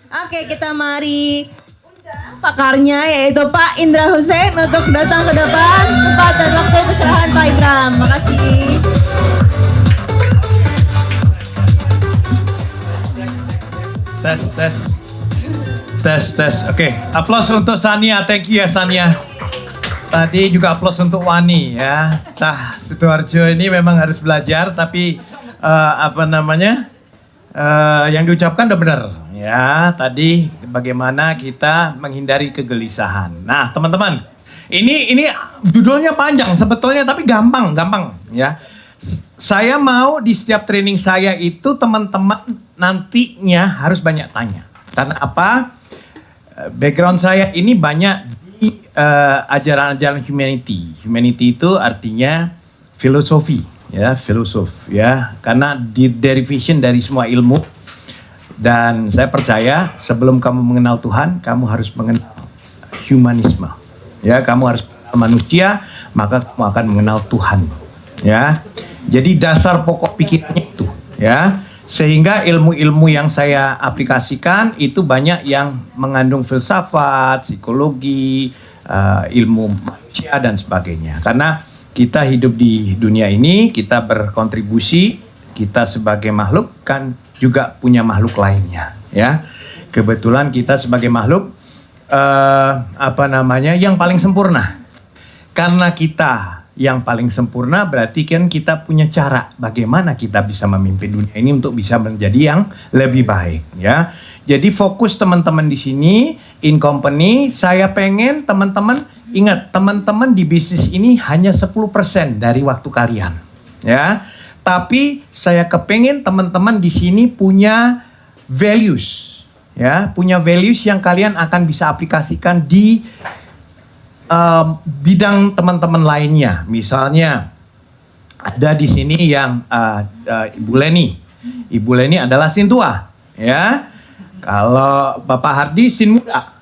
Oke, kita mari undang pakarnya yaitu Pak Indra Hussein untuk datang ke depan. Cepat dan waktu persilakan Pak Indra. Makasih. Tes. Oke, aplaus untuk Sania. Thank you ya Sania. Tadi juga aplaus untuk Wani ya. Nah, Sidoarjo ini memang harus belajar, tapi yang diucapkan udah benar ya. Tadi bagaimana kita menghindari kegelisahan. Nah, teman-teman, ini judulnya panjang sebetulnya, tapi gampang ya. Saya mau di setiap training saya itu teman-teman nantinya harus banyak tanya. Karena apa? Background saya ini banyak di ajaran-ajaran humanity. Humanity itu artinya filosofi, ya, filosof, ya. Karena di derivation dari semua ilmu. Dan saya percaya sebelum kamu mengenal Tuhan, kamu harus mengenal humanisme. Ya, kamu harus mengenal manusia, maka kamu akan mengenal Tuhan. Ya. Jadi dasar pokok pikirannya itu, ya. Sehingga ilmu-ilmu yang saya aplikasikan itu banyak yang mengandung filsafat, psikologi, ilmu manusia dan sebagainya. Karena kita hidup di dunia ini, kita berkontribusi, kita sebagai makhluk kan juga punya makhluk lainnya, ya. Kebetulan kita sebagai makhluk yang paling sempurna. Karena kita yang paling sempurna, berarti kan kita punya cara bagaimana kita bisa memimpin dunia ini untuk bisa menjadi yang lebih baik, ya. Jadi fokus teman-teman di sini in company, saya pengen teman-teman ingat, teman-teman di bisnis ini hanya 10% dari waktu kalian, ya. Tapi saya kepengen teman-teman di sini punya values, ya, punya values yang kalian akan bisa aplikasikan di bidang teman-teman lainnya. Misalnya ada di sini yang Ibu Leni. Ibu Leni adalah sin tua, ya. Kalau Bapak Hardi sin muda.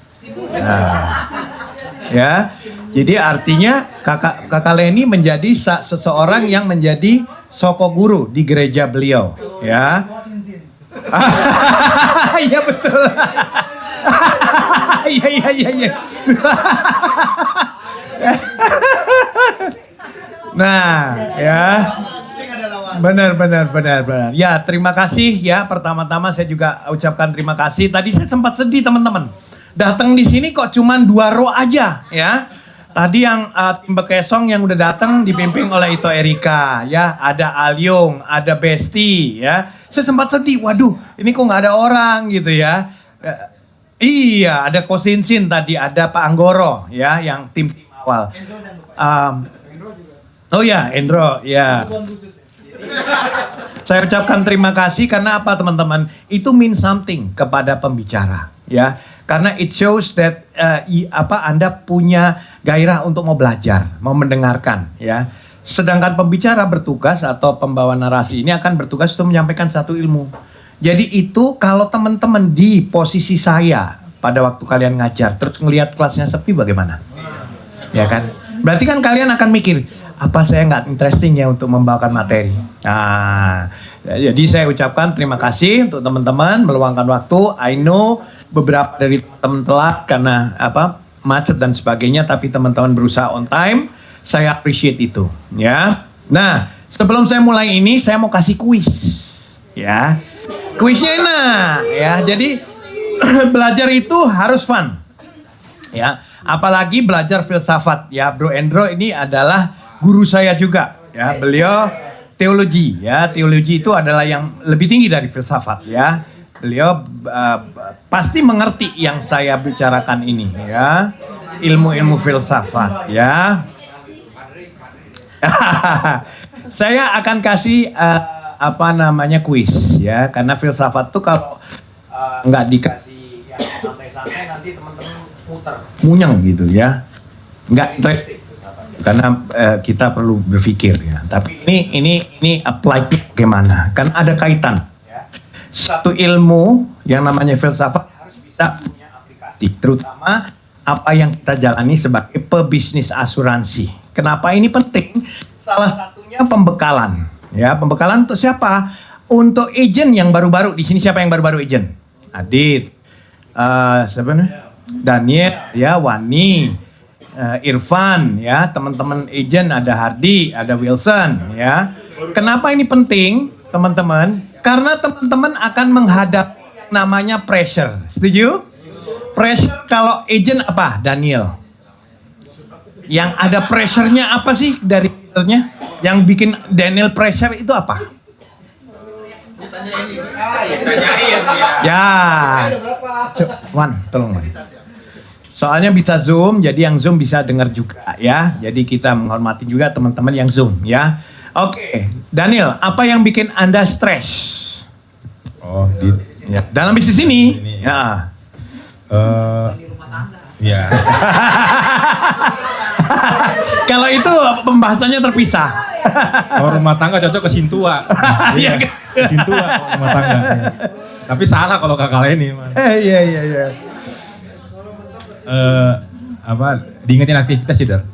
Ya. Jadi artinya kakak Leni menjadi seseorang yang menjadi soko guru di gereja beliau, ya. Iya betul. Iya. Nah, ya. Benar. Ya, terima kasih ya. Pertama-tama saya juga ucapkan terima kasih. Tadi saya sempat sedih teman-teman. Datang di sini kok cuman 2 row aja, ya. Tadi yang tim Bekesong yang udah datang dipimpin oleh Ito Erika, ya. Ada Alyung, ada Besti, ya. Saya sempat sedih. Waduh, ini kok nggak ada orang gitu ya. Iya, ada Kosinsin tadi, ada Pak Anggoro, ya, yang tim awal. Oh ya, Endro, ya. Saya ucapkan terima kasih karena apa teman-teman? Itu mean something kepada pembicara, ya. Karena it shows that Anda punya gairah untuk mau belajar, mau mendengarkan, ya. Sedangkan pembicara bertugas atau pembawa narasi ini akan bertugas untuk menyampaikan satu ilmu. Jadi itu kalau teman-teman di posisi saya pada waktu kalian ngajar terus ngelihat kelasnya sepi bagaimana? Ya kan? Berarti kan kalian akan mikir, apa saya nggak interesting ya untuk membawakan materi? Nah, jadi saya ucapkan terima kasih untuk teman-teman meluangkan waktu. I know beberapa dari teman telat karena macet dan sebagainya, tapi teman-teman berusaha on time. Saya appreciate itu, ya. Nah, sebelum saya mulai ini, saya mau kasih kuis, ya. Kuisnya enak, ya. Jadi belajar itu harus fun, ya. Apalagi belajar filsafat, ya. Bro Endro ini adalah guru saya juga, ya. Beliau teologi, ya. Teologi itu adalah yang lebih tinggi dari filsafat, ya. Beliau pasti mengerti yang saya bicarakan ini, ya. Ilmu-ilmu filsafat, ya. Saya akan kasih kuis, ya. Karena filsafat tuh kalau nggak dikasih yang santai-santai nanti teman-teman munyang gitu, ya. Nggak interesting. Karena kita perlu berpikir, ya. Tapi ini apply bagaimana? Kan ada kaitan. Ya. Satu ilmu yang namanya filsafat harus bisa punya aplikasi, terutama apa yang kita jalani sebagai pebisnis asuransi. Kenapa ini penting? Salah satunya pembekalan. Ya, pembekalan untuk siapa? Untuk agent yang baru-baru. Di sini siapa yang baru-baru agent? Adit. siapa nih? Daniel, ya, Wani, Irfan, ya, teman-teman agent ada Hardi, ada Wilson, ya. Kenapa ini penting, teman-teman? Karena teman-teman akan menghadap namanya pressure. Setuju? Pressure kalau agent apa? Daniel. Yang ada pressure-nya apa sih dari leadernya? Yang bikin Daniel pressure itu apa? Ya. Wan, tolong Wan. Soalnya bisa Zoom, jadi yang Zoom bisa dengar juga ya. Jadi kita menghormati juga teman-teman yang Zoom ya. Oke, Daniel, apa yang bikin Anda stres? Oh, Ya, dalam bisnis ini. Ya. Ya. Kalau itu pembahasannya terpisah. Kalau rumah tangga cocok ke Sintua. Iya. Ke Sintua kalau rumah tangga. Tapi salah kalau kakak ini, man. Iya. Diingetin aktivitas sih, Der.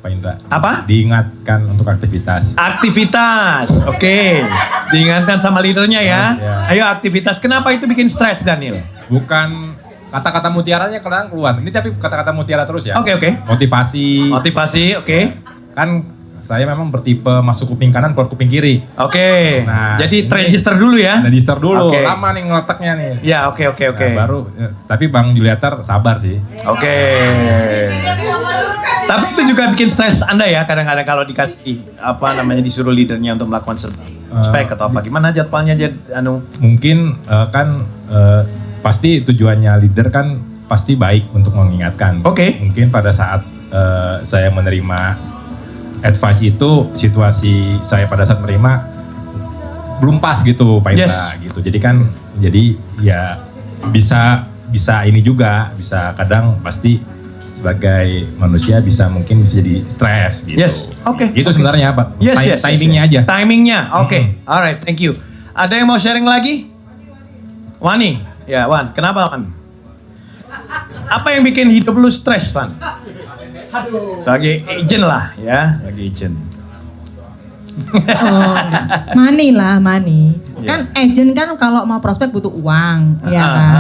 Pak Indra. Apa? Diingatkan untuk aktivitas. Aktivitas, oke. Diingatkan sama leadernya ya. Ya. Ayo aktivitas. Kenapa itu bikin stres, Daniel? Bukan kata-kata mutiaranya kadang keluar. Ini tapi kata-kata mutiara terus ya. Oke. Motivasi. Motivasi, oke. Kan saya memang bertipe masuk kuping kanan, keluar kuping kiri. Oke. Nah, Jadi ini register dulu ya. Register dulu. Oke. Lama nih ngeletaknya nih. Ya, oke. Nah, baru, tapi Bang Juliatar sabar sih. Oke. Tapi itu juga bikin stres Anda ya kadang-kadang kalau dikasih disuruh leadernya untuk melakukan spek atau apa. Gimana jadwalnya Mungkin pasti tujuannya leader kan pasti baik untuk mengingatkan. Oke. Mungkin pada saat saya menerima advice itu, situasi saya pada saat menerima belum pas gitu Pak Indra gitu. Jadi ya bisa ini juga, bisa kadang pasti sebagai manusia mungkin bisa jadi stres gitu. Yes, oke. Itu sebenarnya Pak. Yes. Timingnya aja. Timingnya, oke. Alright, thank you. Ada yang mau sharing lagi? Wani, ya Wan, kenapa Wan? Apa yang bikin hidup lu stres, Wan? Sebagai agent lah ya, sebagai agent. Oh, money. Kan agent kan kalau mau prospek butuh uang, ya kan.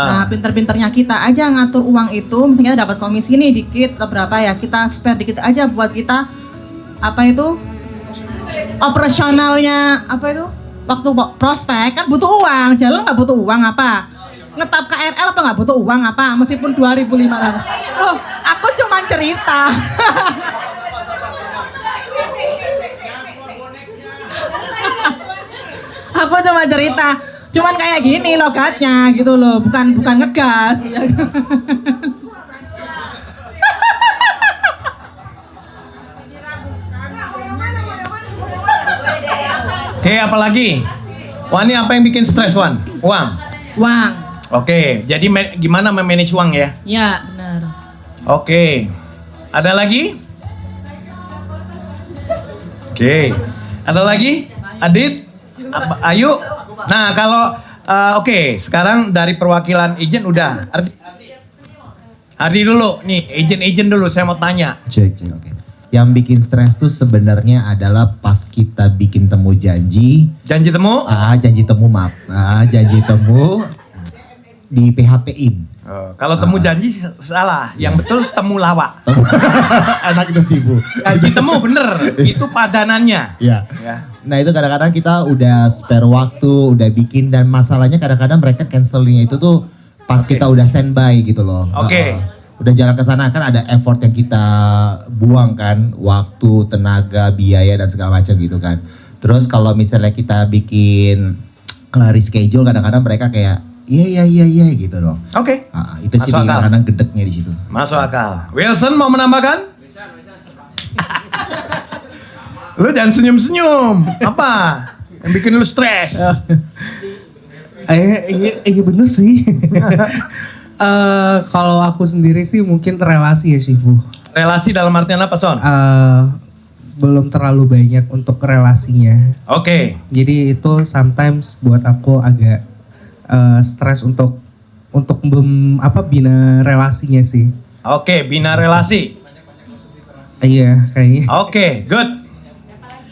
Nah, pinter-pinternya kita aja ngatur uang itu, misalnya kita dapat komisi nih dikit atau berapa ya, kita spare dikit aja buat kita operasionalnya waktu prospek kan butuh uang, jalan nggak butuh uang apa? Ngetap KRL apa nggak butuh uang apa? Meskipun 2.500. Oh, aku cuma cerita. Aku cuma cerita, cuman kayak gini logatnya gitu loh, bukan ngegas ya. Oke, apalagi? Wani, apa yang bikin stres, Wan? Uang. Oke, jadi gimana memanage uang ya? Ya, benar. Oke. Ada lagi? Oke. Ada lagi? Adit? Ayu? Nah, kalau oke, sekarang dari perwakilan agent udah. Ardi dulu, nih agent dulu saya mau tanya. Cek, oke. Yang bikin stres tuh sebenarnya adalah pas kita bikin temu janji. Janji temu? Janji temu di PHP-in. Kalau temu janji salah, yang betul temu lawak. Anak itu sibuk. Janji temu bener, itu padanannya. Ya. Ya. Nah itu kadang-kadang kita udah spare waktu, udah bikin, dan masalahnya kadang-kadang mereka cancelingnya itu tuh pas kita udah standby gitu loh. Oke. Udah jalan ke sana kan ada effort yang kita buang kan, waktu, tenaga, biaya dan segala macam gitu kan. Terus kalau misalnya kita bikin reschedule, kadang-kadang mereka kayak iya gitu dong. Oke. Itu sih kadang-kadang gedeknya di situ. Masuk akal. Wilson mau menambahkan? Lu jangan senyum-senyum. Apa yang bikin lu stres? Iya bener sih. Kalau aku sendiri sih mungkin relasi ya sih Bu. Relasi dalam artian apa, Son? Belum terlalu banyak untuk relasinya. Oke. Jadi itu sometimes buat aku agak stres untuk bina relasinya sih. Oke, bina relasi. Iya kayaknya. Oke, good.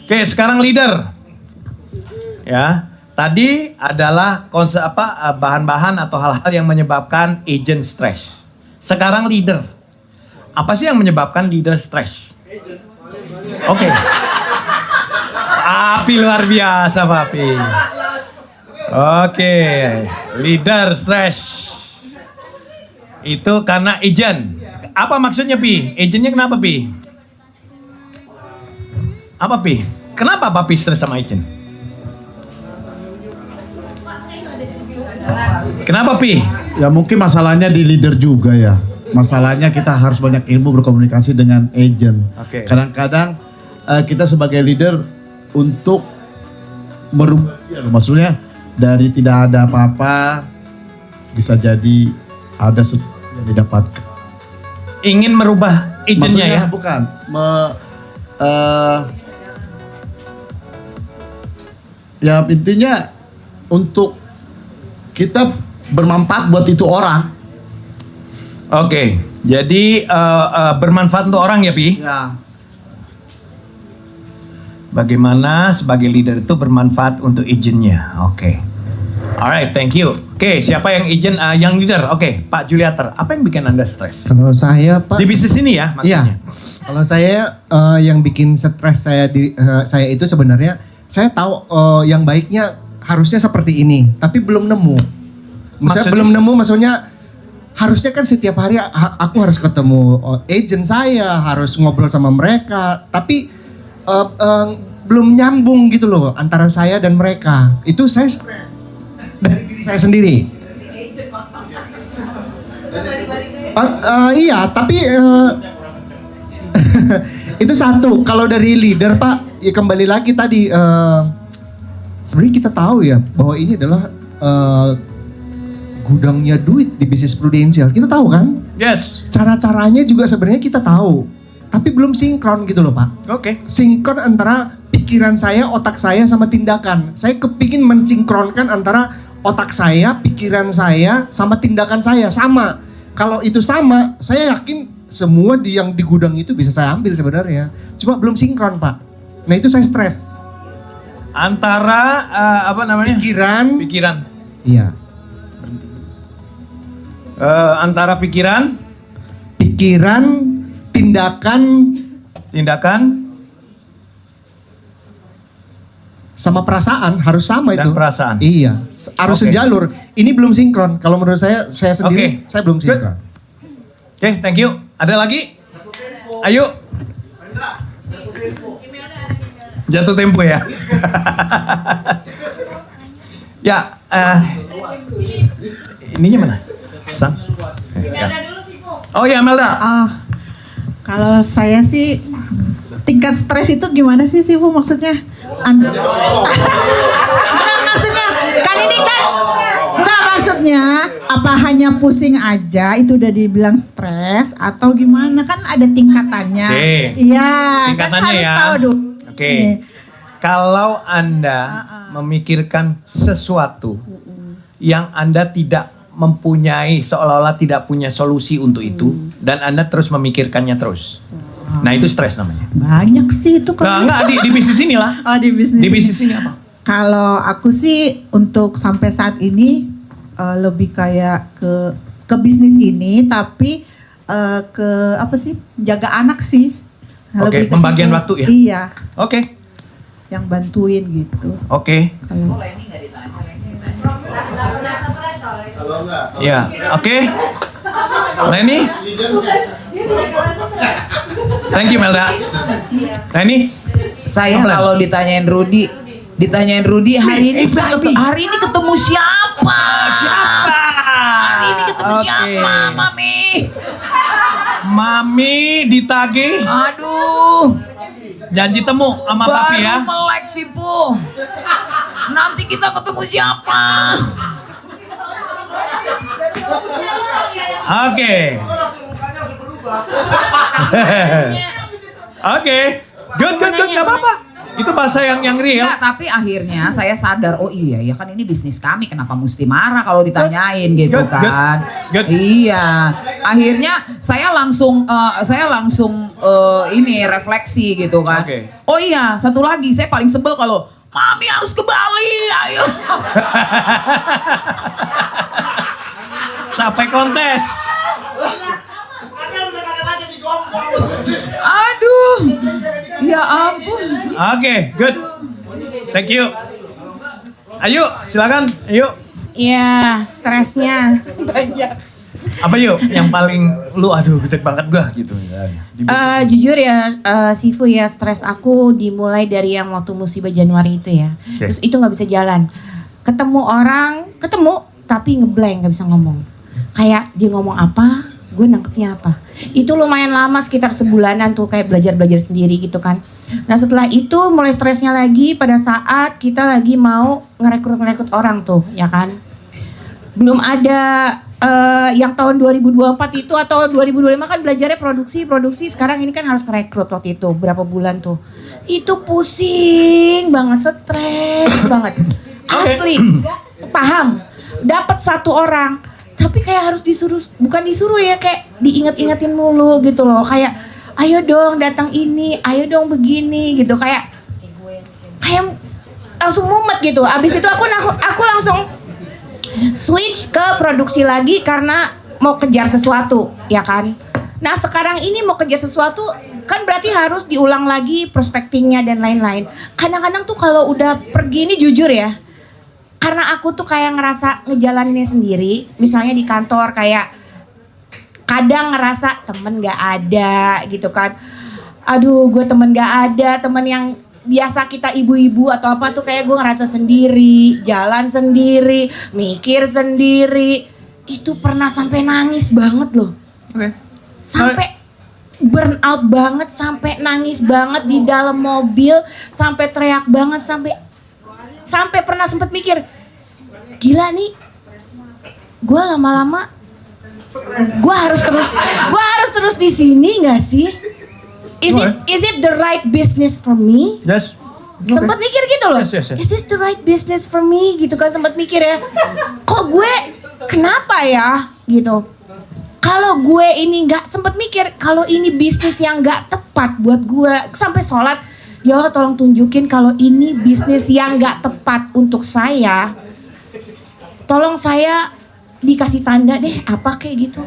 Oke, sekarang leader. Ya, Tadi adalah konsep bahan-bahan atau hal-hal yang menyebabkan agent stress. Sekarang leader. Apa sih yang menyebabkan leader stress? Oke. Papi luar biasa, Papi. Oke, leader stress. Itu karena agent. Apa maksudnya, Pi? Agentnya kenapa, Pi? Apa, Pi? Kenapa Papi stres sama agent? Kenapa, Pi? Ya mungkin masalahnya di leader juga ya. Masalahnya kita harus banyak ilmu berkomunikasi dengan agent. Oke. Kadang-kadang kita sebagai leader untuk merubah, maksudnya dari tidak ada apa-apa bisa jadi ada sesuatu yang didapatkan. Ingin merubah agentnya ya? Bukan. Ya intinya untuk kita bermanfaat buat itu orang. Oke, jadi bermanfaat untuk orang ya, Pi? Ya. Bagaimana sebagai leader itu bermanfaat untuk agentnya? Oke. Alright, thank you. Oke, siapa yang agent, yang leader? Oke, Pak Juliater, apa yang bikin Anda stres? Kalau saya Pak, Di bisnis ini ya, maksudnya? iya. Kalau saya yang bikin stres saya itu sebenarnya saya tahu yang baiknya harusnya seperti ini, tapi belum nemu. Maksudnya? Belum nemu, maksudnya harusnya kan setiap hari aku harus ketemu agent saya, harus ngobrol sama mereka, tapi belum nyambung gitu loh antara saya dan mereka. Itu saya stres dari diri saya sendiri. Iya, tapi itu satu. Kalau dari leader Pak, ya kembali lagi tadi sebenarnya kita tahu ya bahwa ini adalah gudangnya duit di bisnis prudensial. Kita tahu kan? Yes. Cara-caranya juga sebenarnya kita tahu. Tapi belum sinkron gitu loh Pak. Oke. Sinkron antara pikiran saya, otak saya sama tindakan. Saya kepingin mensinkronkan antara otak saya, pikiran saya sama tindakan saya sama. Kalau itu sama, saya yakin semua yang di gudang itu bisa saya ambil sebenarnya. Cuma belum sinkron Pak. Nah itu saya stres. Antara apa namanya? Pikiran. Iya. Antara pikiran, tindakan sama perasaan harus sama dan itu. perasaan. Iya, harus Oke. sejalur. Ini belum sinkron. Kalau menurut saya sendiri, Oke. saya belum Good. sinkron. Oke, thank you. Ada lagi? Ayo. Jatuh tempo ya. Ya, ininya mana? Sang? Oh ya, Melda. Kalau saya sih tingkat stres itu gimana sih Fu maksudnya? Enggak maksudnya kan ini kan enggak maksudnya apa hanya pusing aja itu udah dibilang stres atau gimana kan ada tingkatannya. Oke. Iya, kan Tingkatannya harus ya. tahu dulu. Oke. Kalau Anda memikirkan sesuatu yang Anda tidak mempunyai, seolah-olah tidak punya solusi untuk itu, dan Anda terus memikirkannya terus. Nah itu stres namanya. Banyak sih itu Nah, kalau. enggak, di bisnis inilah. Oh, di bisnis. Di bisnis ini apa? Kalau aku sih untuk sampai saat ini lebih kayak ke bisnis ini tapi ke apa sih? Jaga anak sih. Oke, Lebih ke pembagian situ. waktu ya? Iya, Oke, yang bantuin gitu. oke. Kalau Ya, oke. Leni? Thank you, Melda. Leni? Saya Apa lagi? kalau ditanyain Rudi hari ini ketemu siapa? Hari ini ketemu Oke. siapa, Mami? Mami ditagih Aduh, janji temu sama papi baru ya. melek sih, Bu. Nanti kita ketemu siapa? Oke. Oke. Good, gak apa-apa. Itu bahasa yang real. Enggak, tapi akhirnya saya sadar, oh iya ya kan ini bisnis kami, kenapa mesti marah kalau ditanyain gitu Good, good, kan. good. Iya, akhirnya saya langsung ini refleksi gitu kan. Oke. Oh iya, satu lagi saya paling sebel kalau Mami harus ke Bali, ayo. Sampai kontes. Aduh, ya ampun. Oke, good. Thank you. Ayo, silakan. Ayo. Iya, stresnya banyak. Apa yuk yang paling lu aduh gede banget gua gitu. Di bisnis. Jujur ya, Sifu ya, stres aku dimulai dari yang waktu musibah Januari itu ya. Oke. Terus itu nggak bisa jalan. Ketemu orang, ketemu tapi ngeblank, nggak bisa ngomong. Kayak dia ngomong apa, gue nangkepnya apa. Itu lumayan lama, sekitar sebulanan tuh kayak belajar-belajar sendiri gitu kan. Nah setelah itu mulai stresnya lagi pada saat kita lagi mau ngerekrut orang tuh, ya kan. Belum ada yang tahun 2024 itu atau 2025 kan belajarnya produksi, sekarang ini kan harus ngerekrut waktu itu berapa bulan tuh. Itu pusing banget, stres banget. Asli, paham. Dapat satu orang, tapi kayak harus disuruh, bukan disuruh ya, kayak diingat-ingatin mulu gitu loh. Kayak ayo dong datang ini, ayo dong begini gitu, kayak langsung mumet gitu. Abis itu aku langsung switch ke produksi lagi karena mau kejar sesuatu, ya kan. Nah sekarang ini mau kejar sesuatu kan berarti harus diulang lagi prospectingnya dan lain-lain. Kadang-kadang tuh kalau udah pergi ini jujur ya, karena aku tuh kayak ngerasa ngejalaninnya sendiri. Misalnya di kantor kayak kadang ngerasa temen gak ada gitu kan. Aduh gue temen gak ada, temen yang biasa kita ibu-ibu atau apa tuh kayak gue ngerasa sendiri, jalan sendiri, mikir sendiri. Itu pernah sampai nangis banget loh. Oke. Sampai burn out banget, sampai nangis banget di dalam mobil, sampai teriak banget, sampai pernah sempet mikir, gila nih, gue lama-lama, gue harus terus di sini nggak sih? Is it the right business for me? Yes. Okay. Sempet mikir gitu loh. Yes. Is this the right business for me? Gitu kan sempet mikir ya. Kok gue kenapa ya? Gitu. Kalau gue ini nggak sempet mikir kalau ini bisnis yang nggak tepat buat gue, sampai sholat, ya Allah tolong tunjukin kalau ini bisnis yang nggak tepat untuk saya. Tolong saya dikasih tanda deh apa kayak gitu.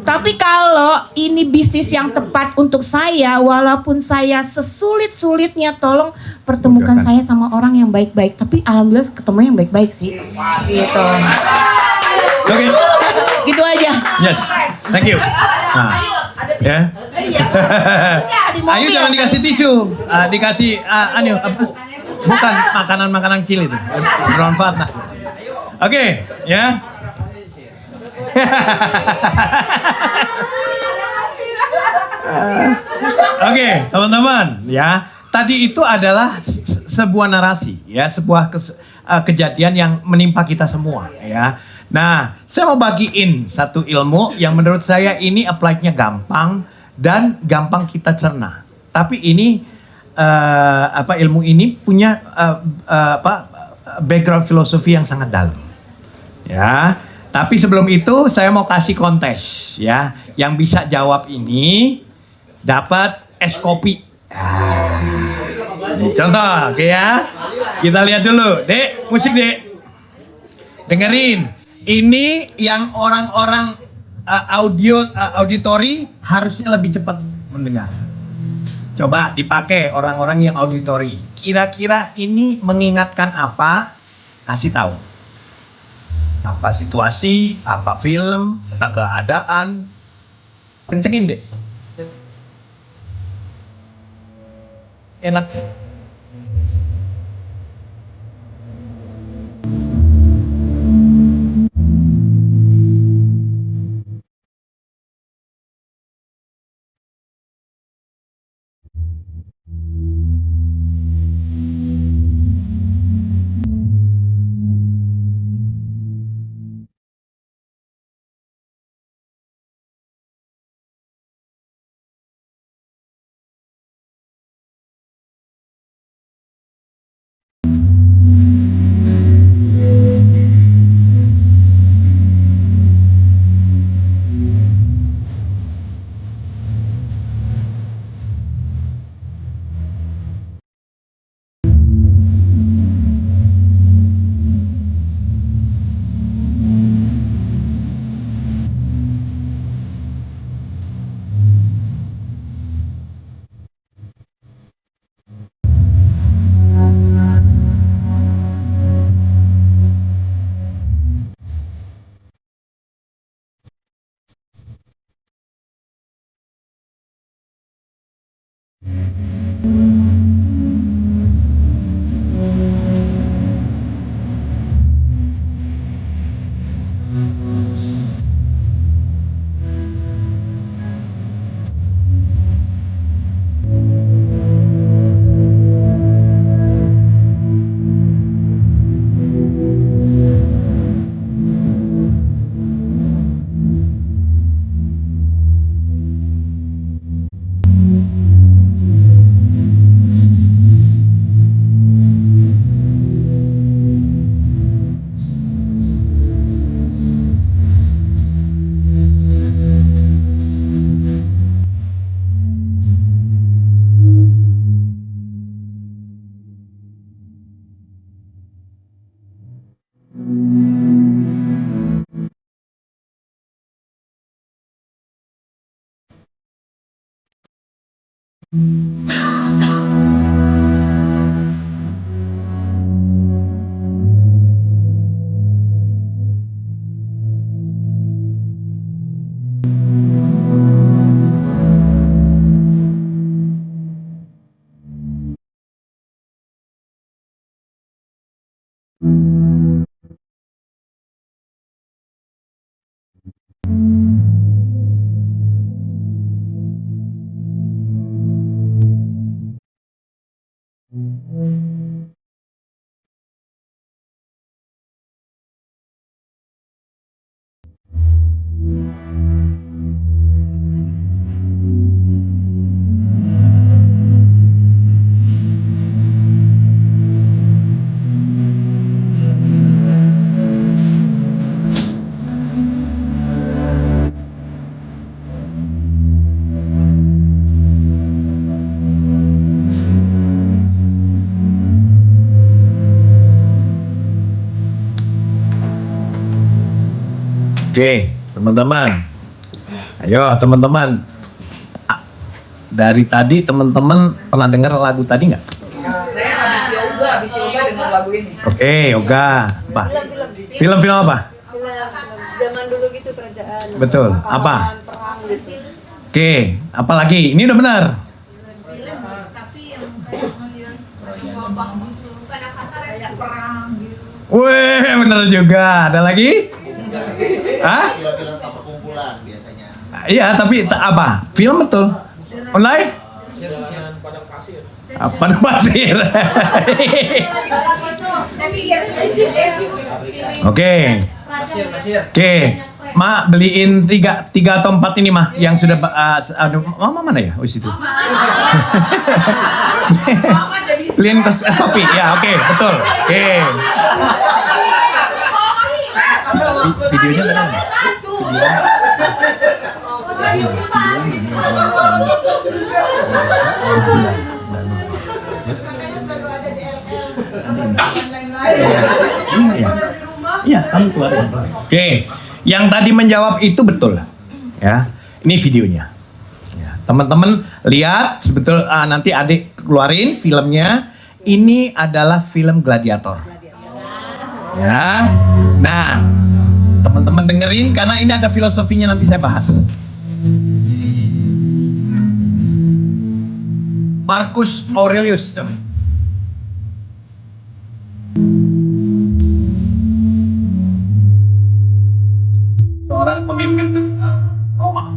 Tapi kalau ini bisnis yang tepat untuk saya, walaupun saya sesulit-sulitnya, tolong pertemukan Mudahkan. saya sama orang yang baik-baik. Tapi alhamdulillah ketemu yang baik-baik sih. Gitu. Oke. Gitu aja. Yes. Thank you. Nah. Ya. Ayo jangan dikasih tisu. Dikasih apa? Bukan makanan kecil itu. Bermanfaat. Nah. Oke, ya. Oke, teman-teman, ya. Tadi itu adalah sebuah narasi, ya, sebuah kejadian yang menimpa kita semua, ya. Nah, saya mau bagiin satu ilmu yang menurut saya ini applied-nya gampang dan gampang kita cerna. Tapi ini ilmu ini punya background filosofi yang sangat dalam, ya. Tapi sebelum itu saya mau kasih kontes, ya. Yang bisa jawab ini dapat es kopi. Contoh, oke ya. Kita lihat dulu, Dek, musik Dek. Dengerin. Ini yang orang-orang auditori harusnya lebih cepat mendengar. Coba dipakai orang-orang yang auditori. Kira-kira ini mengingatkan apa? Kasih tahu. Apa situasi, apa film, apa keadaan. Kencengin deh. Enak. Oke, teman-teman. Ayo, teman-teman. Dari tadi teman-teman pernah dengar lagu tadi nggak? Saya habis yoga dengan lagu ini. Oke, yoga. Apa? Film-film apa? Zaman dulu gitu kerajaan. Betul. Apa? Perang gitu. Oke, apa lagi? Ini udah benar. Kayak perang gitu. Wih, benar juga. Ada lagi? Hah? Film-film tanpa kumpulan biasanya. Iya, tapi apa? Film betul. Online? Padang pasir. Oke. Oke. Ma beliin tiga atau 4 ini mah yang sudah aduh, mama mana ya? Oh situ. Beliin kopi. Ya, oke, betul. Oke. Videonya ada nggak? Iya, kamu keluar. Oke, yang tadi menjawab itu betul, ya. Ini videonya. Ya, teman-teman lihat, sebetul nanti adik keluarin filmnya. Ini adalah film Gladiator. Ya, nah, teman-teman dengerin karena ini ada filosofinya nanti saya bahas. Marcus Aurelius. Seorang pemimpin Roma.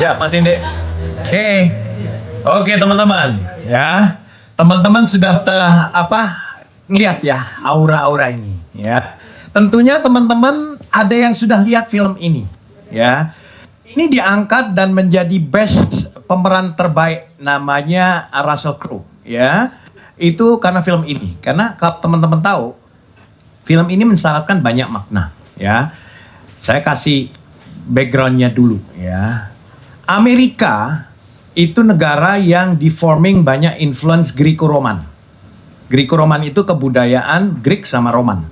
Siap, matiin deh. Oke teman-teman, ya. Teman-teman sudah ngeliat ya aura-aura ini, ya. Tentunya teman-teman ada yang sudah lihat film ini, ya. Ini diangkat dan menjadi best pemeran terbaik, namanya Russell Crowe, ya. Itu karena film ini, karena kalau teman-teman tahu, film ini mensyaratkan banyak makna, ya. Saya kasih backgroundnya dulu, ya. Amerika itu negara yang deforming banyak influence Greco-Roman. Greco-Roman itu kebudayaan Greek sama Roman,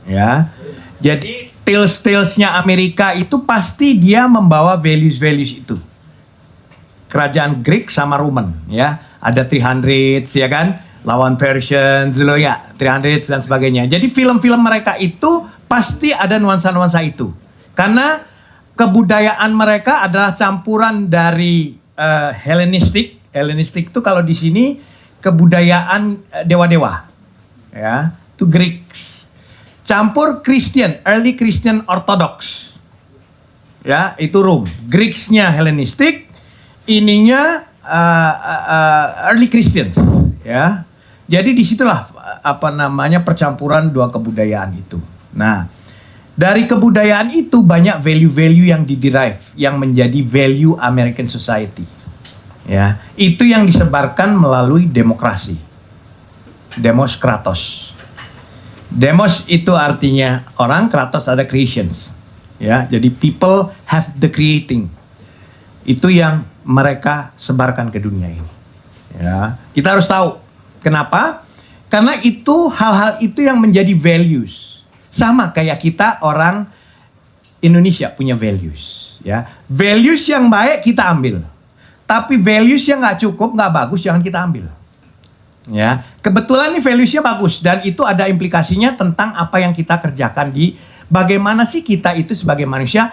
ya. Jadi tales-talesnya Amerika itu pasti dia membawa values-values itu. Kerajaan Greek sama Roman, ya. Ada 300, ya kan? Lawan Persians, ya, 300 dan sebagainya. Jadi film-film mereka itu pasti ada nuansa-nuansa itu. Karena kebudayaan mereka adalah campuran dari Hellenistik. Hellenistik itu kalau di sini kebudayaan dewa-dewa, ya, itu Greeks. Campur Christian, early Christian Orthodox, ya, itu Rome. Greeks-nya Hellenistik, ininya early Christians, ya. Jadi disitulah percampuran dua kebudayaan itu. Nah, dari kebudayaan itu banyak value-value yang diderive, yang menjadi value American society. Ya, itu yang disebarkan melalui demokrasi. Demos kratos. Demos itu artinya orang, kratos ada creations. Ya, jadi people have the creating. Itu yang mereka sebarkan ke dunia ini. Ya, kita harus tahu kenapa? Karena itu hal-hal itu yang menjadi values. Sama kayak kita orang Indonesia punya values, ya. Values yang baik kita ambil, tapi values yang nggak cukup, nggak bagus, jangan kita ambil. Ya, kebetulan nih valuesnya bagus dan itu ada implikasinya tentang apa yang kita kerjakan di bagaimana sih kita itu sebagai manusia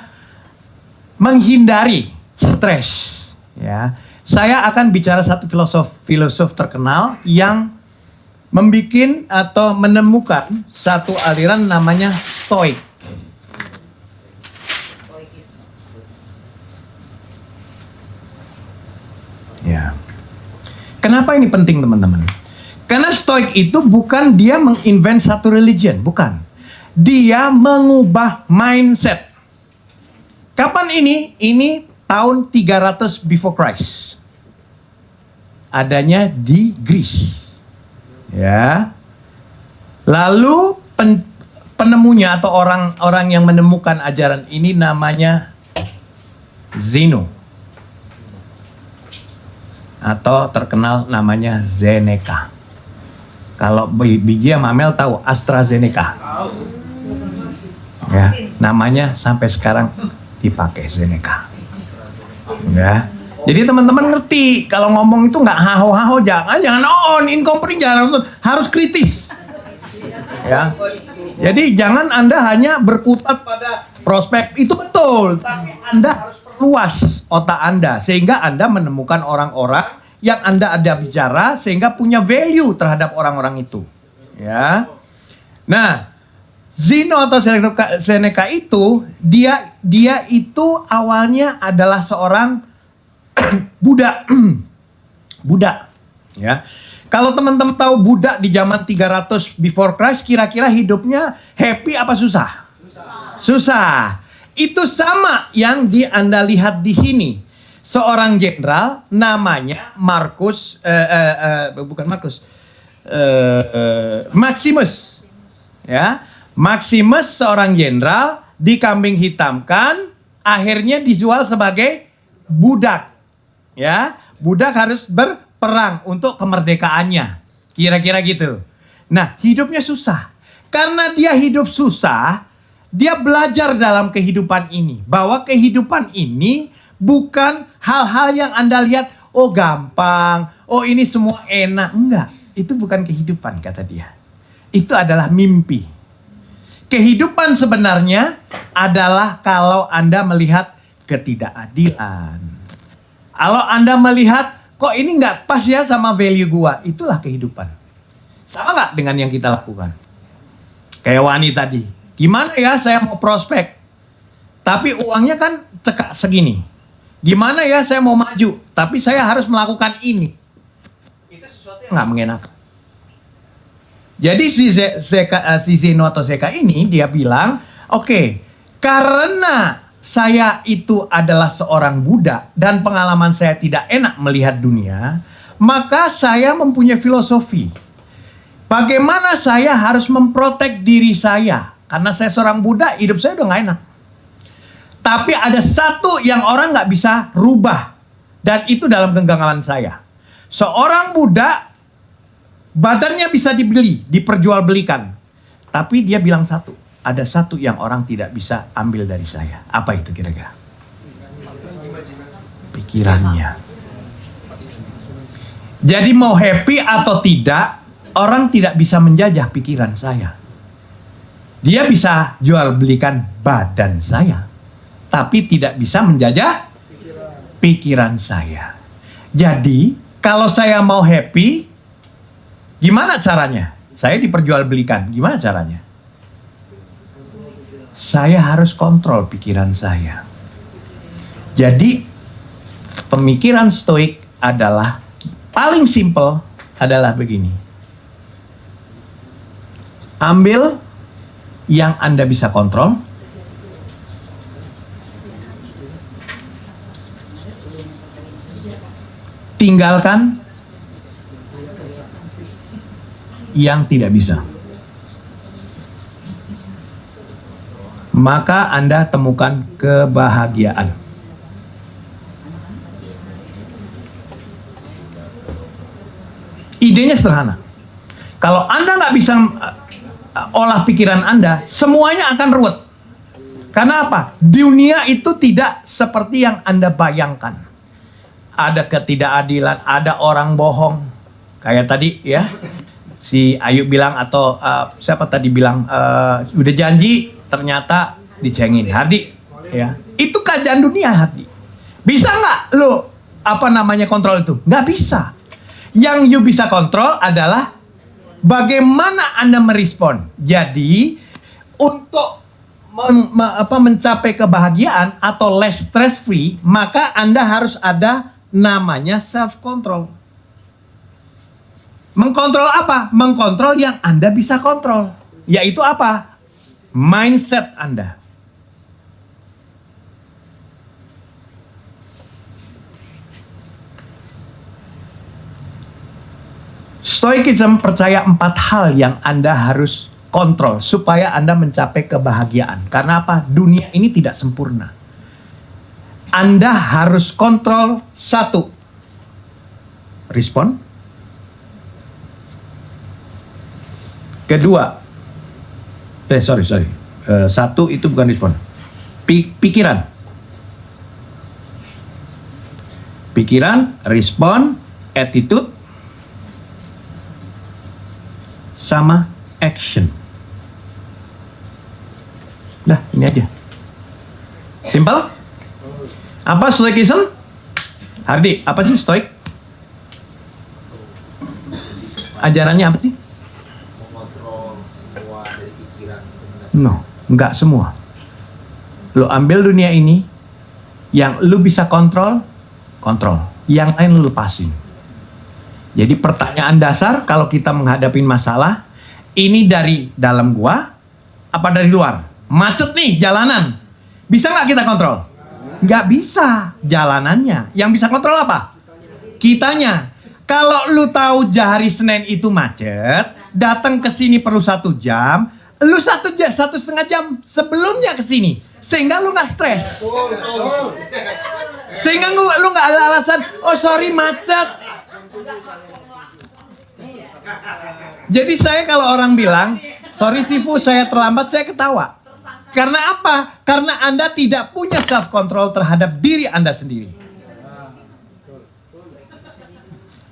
menghindari stres. Ya, saya akan bicara satu filosof terkenal yang membikin atau menemukan satu aliran namanya Stoik. Ya. Kenapa ini penting teman-teman? Karena Stoik itu bukan dia menginvent satu religion, bukan. Dia mengubah mindset. Kapan ini? Ini tahun 300 before Christ. Adanya di Greece. Ya, lalu penemunya atau orang-orang yang menemukan ajaran ini namanya Zeno, atau terkenal namanya Seneca. Kalau biji yang Mamel tahu AstraZeneca, ya, namanya sampai sekarang dipakai Seneca. Ya. Jadi teman-teman ngerti kalau ngomong itu nggak haho-haho, jangan on, incomplete, jangan harus kritis. Ya. Jadi jangan Anda hanya berkutat pada prospek, itu betul, tapi Anda harus perluas otak Anda sehingga Anda menemukan orang-orang yang Anda ada bicara sehingga punya value terhadap orang-orang itu. Ya. Nah, Zeno atau Seneca itu dia itu awalnya adalah seorang Buddha. Buddha, ya. Kalau teman-teman tahu Buddha di zaman 300 before Christ, kira-kira hidupnya happy apa susah? Susah. Itu sama yang Anda lihat di sini. Seorang jenderal namanya Maximus. Ya. Maximus seorang jenderal dikambing hitamkan, akhirnya dijual sebagai budak. Ya, budak harus berperang untuk kemerdekaannya. Kira-kira gitu. Nah, hidupnya susah. Karena dia hidup susah, dia belajar dalam kehidupan ini. Bahwa kehidupan ini bukan hal-hal yang Anda lihat, oh gampang, oh ini semua enak. Enggak, itu bukan kehidupan kata dia. Itu adalah mimpi. Kehidupan sebenarnya adalah kalau Anda melihat ketidakadilan. Kalau Anda melihat, kok ini nggak pas ya sama value gua, itulah kehidupan. Sama nggak dengan yang kita lakukan? Kayak Wani tadi, gimana ya saya mau prospek, tapi uangnya kan cekak segini. Gimana ya saya mau maju, tapi saya harus melakukan ini. Itu sesuatu yang nggak mengenakan. Jadi si Zeno atau Zeka ini dia bilang, oke, karena saya itu adalah seorang Buddha dan pengalaman saya tidak enak melihat dunia, maka saya mempunyai filosofi. Bagaimana saya harus memprotek diri saya. Karena saya seorang Buddha, hidup saya udah gak enak. Tapi ada satu yang orang gak bisa rubah. Dan itu dalam genggaman saya. Seorang Buddha, badannya bisa dibeli, diperjualbelikan. Tapi dia bilang satu. Ada satu yang orang tidak bisa ambil dari saya. Apa itu kira-kira? Pikirannya. Jadi mau happy atau tidak, orang tidak bisa menjajah pikiran saya. Dia bisa jual belikan badan saya, tapi tidak bisa menjajah pikiran saya. Jadi, kalau saya mau happy, gimana caranya? Saya diperjualbelikan, gimana caranya? Saya harus kontrol pikiran saya. Jadi, pemikiran stoik adalah, paling simple adalah begini. Ambil yang Anda bisa kontrol, tinggalkan yang tidak bisa. Maka Anda temukan kebahagiaan. Idenya sederhana. Kalau Anda nggak bisa olah pikiran Anda, semuanya akan ruwet. Karena apa? Dunia itu tidak seperti yang Anda bayangkan. Ada ketidakadilan, ada orang bohong. Kayak tadi ya, si Ayu bilang atau siapa tadi bilang udah janji, ternyata dicengin. Hardi, ya. Itu keadaan dunia, Hardi. Bisa nggak lo kontrol itu? Nggak bisa. Yang you bisa kontrol adalah bagaimana Anda merespon. Jadi, untuk mencapai kebahagiaan atau less stress free, maka Anda harus ada namanya self control. Mengkontrol apa? Mengkontrol yang Anda bisa kontrol. Yaitu apa? Mindset Anda. Stoicism percaya 4 hal yang Anda harus kontrol supaya Anda mencapai kebahagiaan. Karena apa? Dunia ini tidak sempurna. Anda harus kontrol 1. Respon. Kedua. Sorry. 1 itu bukan respon. Pikiran. Pikiran, respon, attitude, sama action. Dah, ini aja. Simple? Apa stoicism? Hardi, apa sih stoik? Ajarannya apa sih? Mengontrol semua dari pikiran. No, enggak semua. Lo ambil dunia ini, yang lu bisa kontrol. Yang lain lu lepasin. Jadi pertanyaan dasar kalau kita menghadapi masalah, ini dari dalam gua, apa dari luar? Macet nih jalanan. Bisa nggak kita kontrol? Nggak bisa jalanannya. Yang bisa kontrol apa? Kitanya. Kalau lu tahu hari Senin itu macet, datang ke sini perlu 1 jam, lu 1,5 jam sebelumnya ke sini. Sehingga lu nggak stres. Sehingga lu nggak ada alasan, oh sorry macet. Jadi saya kalau orang bilang, sorry Sifu saya terlambat, saya ketawa. Karena apa? Karena Anda tidak punya self control terhadap diri Anda sendiri.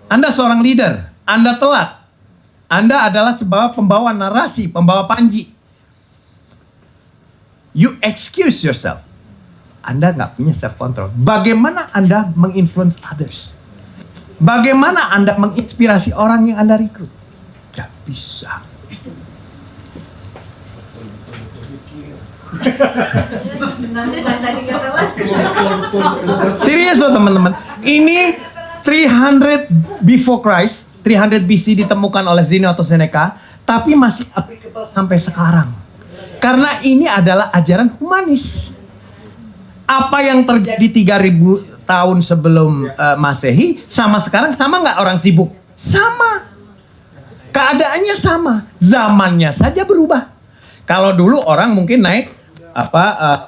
Anda seorang leader, Anda telat. Anda adalah sebuah pembawa narasi, pembawa panji. You excuse yourself. Anda nggak punya self control. Bagaimana Anda menginfluence others? Bagaimana Anda menginspirasi orang yang Anda rekrut? Gak bisa. Serius loh teman-teman. Ini 300 before Christ, 300 BC ditemukan oleh Zeno atau Seneca, tapi masih applicable sampai sekarang. Karena ini adalah ajaran humanis. Apa yang terjadi 3000 tahun sebelum Masehi sama sekarang sama nggak orang sibuk? Sama. Keadaannya sama, zamannya saja berubah. Kalau dulu orang mungkin naik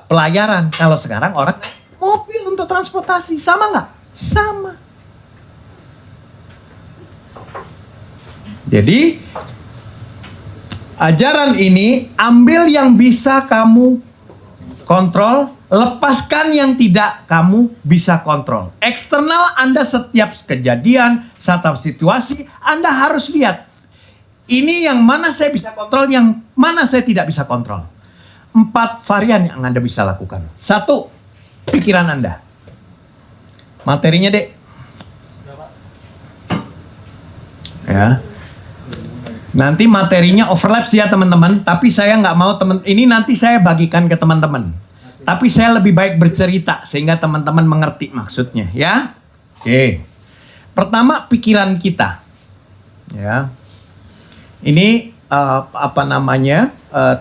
pelayaran, kalau sekarang orang naik mobil untuk transportasi, sama nggak? Sama. Jadi ajaran ini ambil yang bisa kamu kontrol, lepaskan yang tidak kamu bisa kontrol. Eksternal Anda setiap kejadian, setiap situasi Anda harus lihat. Ini yang mana saya bisa kontrol, yang mana saya tidak bisa kontrol. 4 varian yang Anda bisa lakukan. 1, pikiran Anda. Materinya, Dek. Ya. Nanti materinya overlap sih ya teman-teman, tapi saya nggak mau ini nanti saya bagikan ke teman-teman. Tapi saya lebih baik bercerita sehingga teman-teman mengerti maksudnya, ya. Oke. Pertama, pikiran kita. Ya. Ini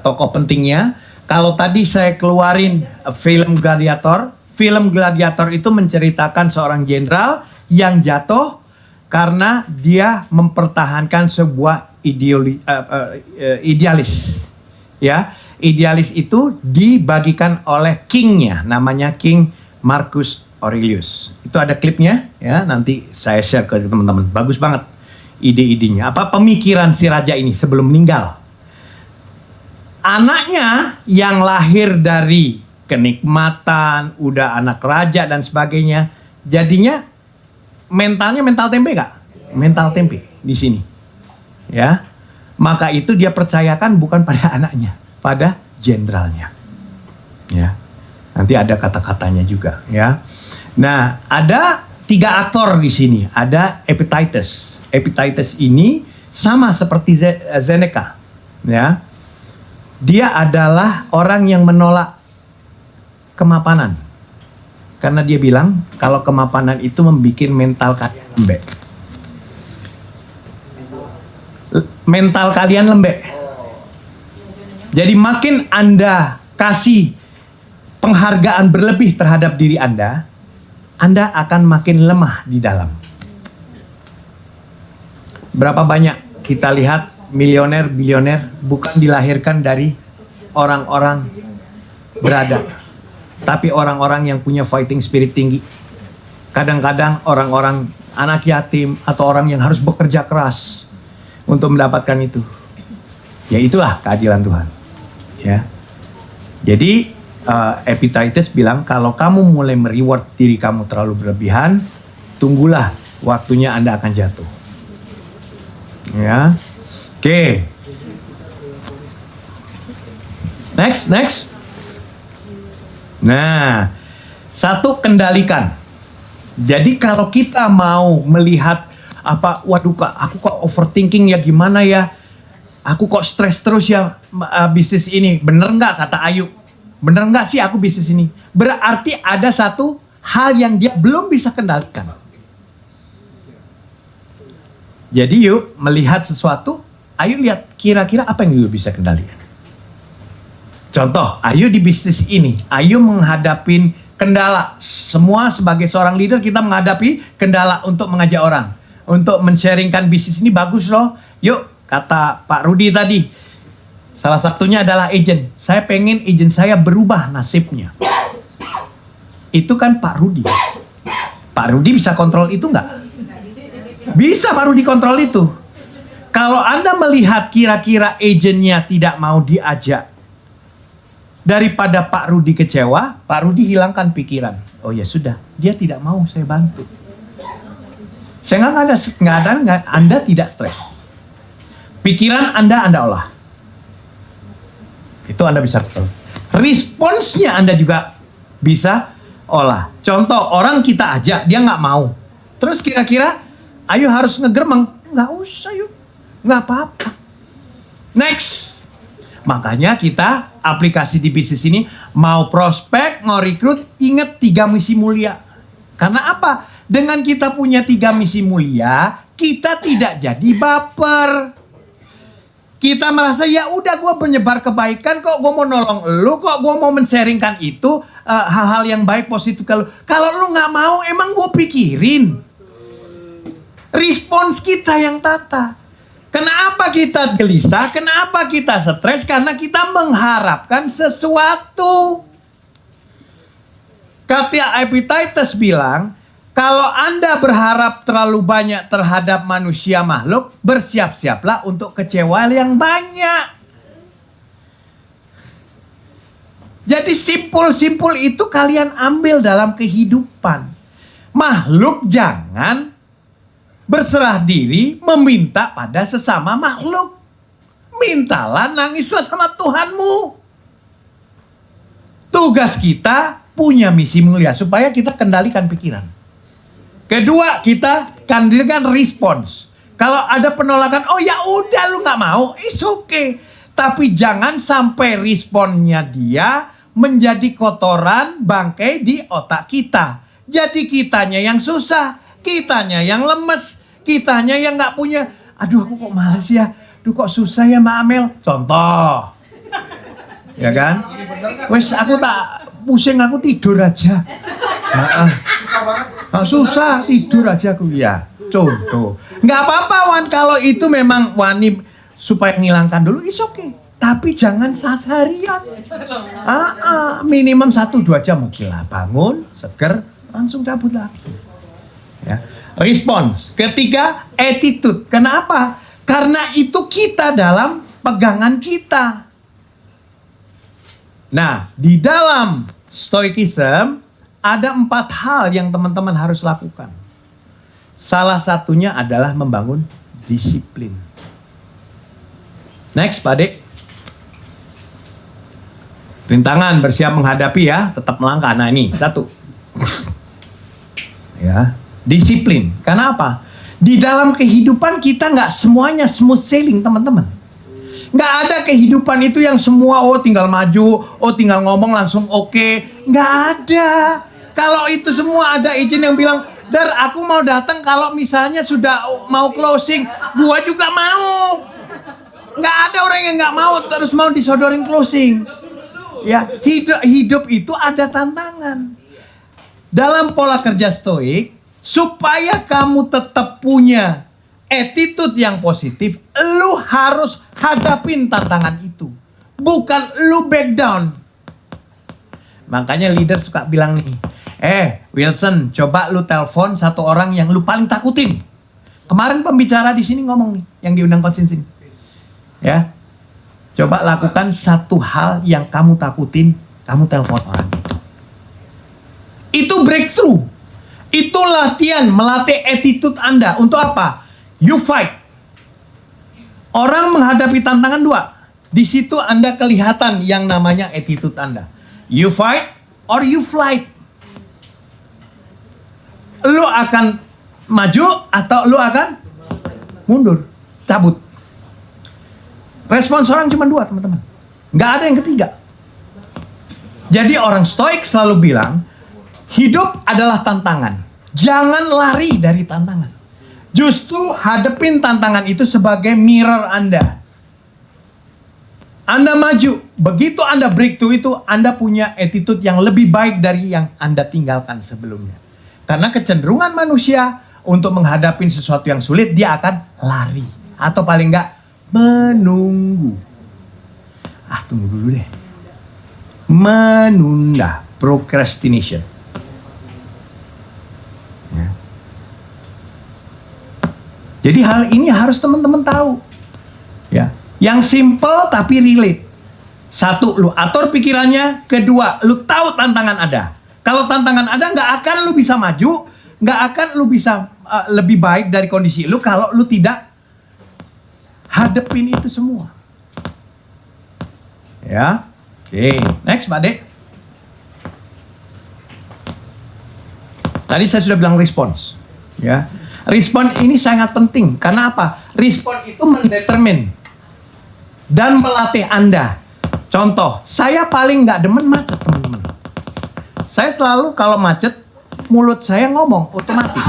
tokoh pentingnya. Kalau tadi saya keluarin film Gladiator. Film Gladiator itu menceritakan seorang jenderal yang jatuh karena dia mempertahankan sebuah idealis. Ya, idealis itu dibagikan oleh kingnya, namanya King Marcus Aurelius. Itu ada klipnya, ya. Nanti saya share ke teman-teman. Bagus banget ide-idenya. Pemikiran si raja ini sebelum meninggal. Anaknya yang lahir dari kenikmatan, udah anak raja dan sebagainya, jadinya mentalnya mental tempe gak? Mental tempe di sini. Ya. Maka itu dia percayakan bukan pada anaknya, pada jenderalnya. Ya. Nanti ada kata-katanya juga, ya. Nah, ada 3 aktor di sini. Ada Epictetus. Epictetus ini sama seperti Seneca, ya. Dia adalah orang yang menolak kemapanan. Karena dia bilang kalau kemapanan itu membuat mental kalian lembek. Mental kalian lembek. Jadi makin Anda kasih penghargaan berlebih terhadap diri Anda akan makin lemah di dalam. Berapa banyak kita lihat milioner, bilioner bukan dilahirkan dari orang-orang berada, tapi orang-orang yang punya fighting spirit tinggi. Kadang-kadang orang-orang anak yatim atau orang yang harus bekerja keras untuk mendapatkan itu. Ya itulah keadilan Tuhan. Ya. Jadi Epictetus bilang kalau kamu mulai mereward diri kamu terlalu berlebihan, tunggulah waktunya Anda akan jatuh. Ya. Oke. Next. Nah, 1, kendalikan. Jadi kalau kita mau melihat waduh Kak, aku kok overthinking ya, gimana ya? Aku kok stres terus ya bisnis ini. Bener nggak kata Ayu? Bener nggak sih aku bisnis ini? Berarti ada 1 hal yang dia belum bisa kendalikan. Jadi yuk melihat sesuatu, ayo lihat kira-kira apa yang yuk bisa kendalikan. Contoh, ayo di bisnis ini, ayo menghadapi kendala. Semua sebagai seorang leader kita menghadapi kendala untuk mengajak orang. Untuk men-sharingkan bisnis ini bagus loh. Yuk, kata Pak Rudi tadi. Salah satunya adalah agent. Saya pengen agent saya berubah nasibnya. Itu kan Pak Rudi. Pak Rudi bisa kontrol itu nggak? Bisa Pak Rudi kontrol itu. Kalau Anda melihat kira-kira agentnya tidak mau diajak, daripada Pak Rudi kecewa, Pak Rudi hilangkan pikiran. Oh ya sudah, dia tidak mau saya bantu. Saya Anda tidak stres. Pikiran Anda olah. Itu Anda bisa kontrol. Responsnya Anda juga bisa olah. Contoh, orang kita ajak, dia nggak mau. Terus kira-kira, ayo harus ngegeremeng. Nggak usah yuk. Nggak apa-apa. Next. Makanya kita aplikasi di bisnis ini mau prospek, mau rekrut, ingat 3 misi mulia. Karena apa? Dengan kita punya 3 misi mulia, kita tidak jadi baper. Kita merasa ya udah gue menyebar kebaikan kok, gue mau nolong lu kok, gue mau men-sharingkan itu hal-hal yang baik positif kalau lu nggak mau emang gue pikirin. Respons kita yang tata. Kenapa kita gelisah? Kenapa kita stres? Karena kita mengharapkan sesuatu. Kata Epictetus bilang, kalau Anda berharap terlalu banyak terhadap manusia makhluk, bersiap-siaplah untuk kecewa yang banyak. Jadi simpul-simpul itu kalian ambil dalam kehidupan. Makhluk jangan berserah diri meminta pada sesama makhluk. Mintalah, nangislah sama Tuhanmu. Tugas kita punya misi mulia supaya kita kendalikan pikiran. Kedua, kita kendalikan respons. Kalau ada penolakan, oh ya udah lu nggak mau, it's okay. Tapi jangan sampai responnya dia menjadi kotoran bangkai di otak kita. Jadi kitanya yang susah, kitanya yang lemes, kitanya yang nggak punya. Aduh aku kok malas ya, aduh kok susah ya Mbak Amel. Contoh, ya kan? Wes aku tak pusing, aku tidur aja. Susah tidur aja aku ya. Contoh, nggak apa-apa Wan kalau itu memang Wani supaya ngilangkan dulu, is okay. Tapi jangan seharian. Minimum 1-2 jam mungkin lah. Bangun, seger, langsung cabut lagi. Ya. Respons. Ketiga, attitude. Kenapa? Karena itu kita dalam pegangan kita. Nah, di dalam Stoicism ada 4 hal yang teman-teman harus lakukan. Salah satunya adalah membangun disiplin. Next, Pak Dek. Rintangan bersiap menghadapi ya, tetap melangkah. Nah ini, 1. Ya. Disiplin. Karena apa? Di dalam kehidupan kita nggak semuanya smooth sailing, teman-teman. Nggak ada kehidupan itu yang semua tinggal maju, tinggal ngomong langsung oke. Nggak ada. Kalau itu semua ada izin yang bilang, Dar, aku mau datang kalau misalnya sudah mau closing, gua juga mau. Nggak ada orang yang nggak mau terus mau disodorin closing. Ya, hidup itu ada tantangan. Dalam pola kerja stoik, supaya kamu tetap punya attitude yang positif, lu harus hadapin tantangan itu. Bukan lu back down. Makanya leader suka bilang nih, Wilson, coba lu telepon 1 orang yang lu paling takutin. Kemarin pembicara di sini ngomong nih, yang diundang coach sini. Ya. Coba lakukan 1 hal yang kamu takutin, kamu telepon orang itu. Itu breakthrough. Itu latihan, melatih attitude Anda. Untuk apa? You fight. Orang menghadapi tantangan 2. Di situ Anda kelihatan yang namanya attitude Anda. You fight or you flight. Lu akan maju atau lu akan mundur, cabut. Respons orang cuma 2, teman-teman. Nggak ada yang ketiga. Jadi orang stoik selalu bilang, hidup adalah tantangan. Jangan lari dari tantangan. Justru hadepin tantangan itu sebagai mirror Anda. Anda maju. Begitu Anda breakthrough itu, Anda punya attitude yang lebih baik dari yang Anda tinggalkan sebelumnya. Karena kecenderungan manusia untuk menghadapi sesuatu yang sulit, dia akan lari. Atau paling nggak, menunggu. Tunggu dulu deh. Menunda. Procrastination. Ya. Jadi hal ini harus teman-teman tahu. Ya. Yang simple tapi relate. 1, lu atur pikirannya. 2, lu tahu tantangan ada. Kalau tantangan ada, nggak akan lu bisa maju. Nggak akan lu bisa lebih baik dari kondisi lu kalau lu tidak hadepin itu semua. Ya. Oke, next Pak Dek. Tadi saya sudah bilang respons. Ya. Respon ini sangat penting. Karena apa? Respon itu mendetermine dan melatih Anda. Contoh, saya paling nggak demen macet, teman-teman. Saya selalu kalau macet, mulut saya ngomong otomatis.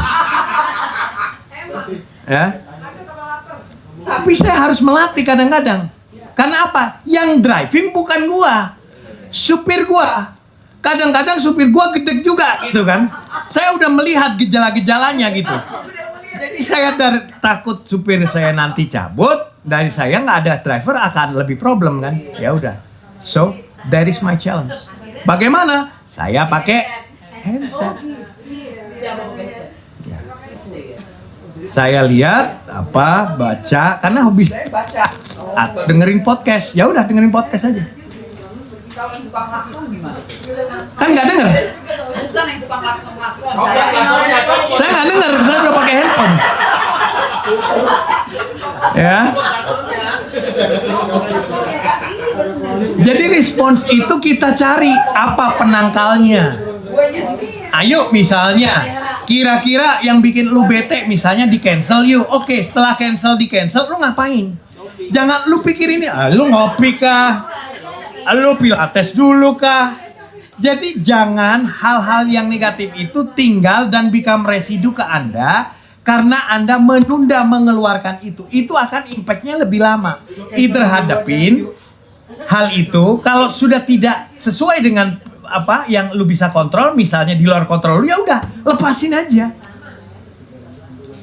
Ya. Tapi saya harus melatih kadang-kadang. Karena apa? Yang driving bukan gua, supir gua. Kadang-kadang supir gua gedeg juga gitu kan. Saya udah melihat gejala-gejalanya gitu. Jadi saya takut supir saya nanti cabut, dari saya nggak ada driver akan lebih problem kan. Ya udah. So, that is my challenge. Bagaimana? Saya pakai handset. Saya lihat baca karena hobi saya baca atau dengerin podcast. Ya udah dengerin podcast aja. Kalau yang suka klakson gimana? Kan nggak denger. Bukan yang suka klakson. Saya nggak denger, saya udah pakai handphone. Ya. Jadi respons itu kita cari apa penangkalnya. Ayo misalnya, kira-kira yang bikin lu bete misalnya di cancel yuk. Oke, setelah di cancel lu ngapain? Jangan lu pikir ini, lu ngopi kah? Lu pilates dulu kah? Jadi jangan hal-hal yang negatif itu tinggal dan become residu ke Anda karena Anda menunda mengeluarkan itu. Itu akan impactnya lebih lama. Either hadapin hal itu, kalau sudah tidak sesuai dengan apa yang lu bisa kontrol, misalnya di luar kontrol lu, ya udah lepasin aja.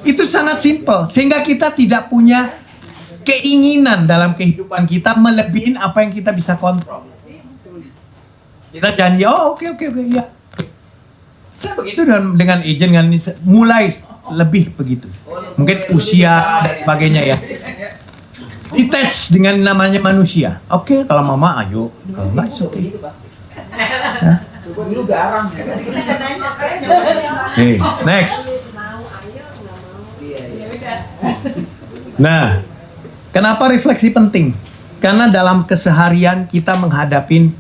Itu sangat simple sehingga kita tidak punya keinginan dalam kehidupan kita melebihin apa yang kita bisa kontrol. Kita janji, oke, ya. Saya begitu dengan agent kan, mulai lebih begitu. Mungkin usia dan sebagainya ya. Detach dengan namanya manusia. Oke, kalau mama ayo, kalau enggak oke. Ya. Dulu garang ya. Oke, next. Nah, kenapa refleksi penting? Karena dalam keseharian kita menghadapin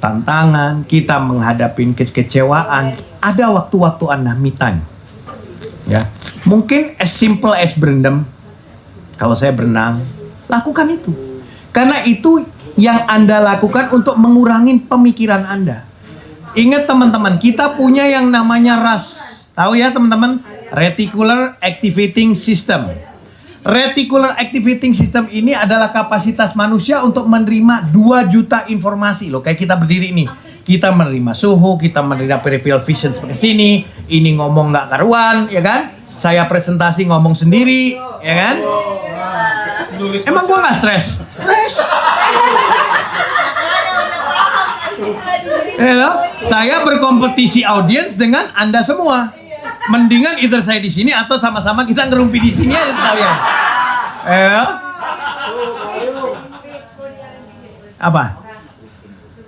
tantangan, kita menghadapin kekecewaan, ada waktu-waktu Anda me time. Ya. Mungkin as simple as berendam. Kalau saya berenang, lakukan itu. Karena itu yang Anda lakukan untuk mengurangi pemikiran Anda. Ingat teman-teman, kita punya yang namanya RAS. Tahu ya teman-teman? Reticular Activating System. Reticular Activating System ini adalah kapasitas manusia untuk menerima 2 juta informasi loh. Kayak kita berdiri nih, kita menerima suhu, kita menerima peripheral vision seperti sini, ini ngomong nggak karuan, ya kan? Saya presentasi ngomong sendiri, ya kan? Emang gua nggak stres? Stres. Saya berkompetisi audiens dengan Anda semua. Mendingan either saya di sini atau sama-sama kita ngerumpi di sini aja sekalian. Apa?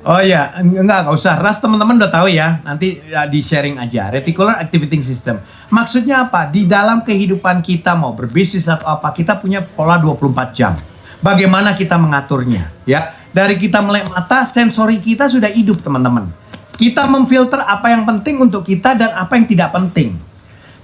Oh ya, enggak usah. RAS teman-teman udah tahu ya. Nanti di sharing aja. Reticular Activating System. Maksudnya apa? Di dalam kehidupan kita mau berbisnis atau apa, kita punya pola 24 jam. Bagaimana kita mengaturnya? Ya, dari kita melek mata, sensori kita sudah hidup teman-teman. Kita memfilter apa yang penting untuk kita dan apa yang tidak penting.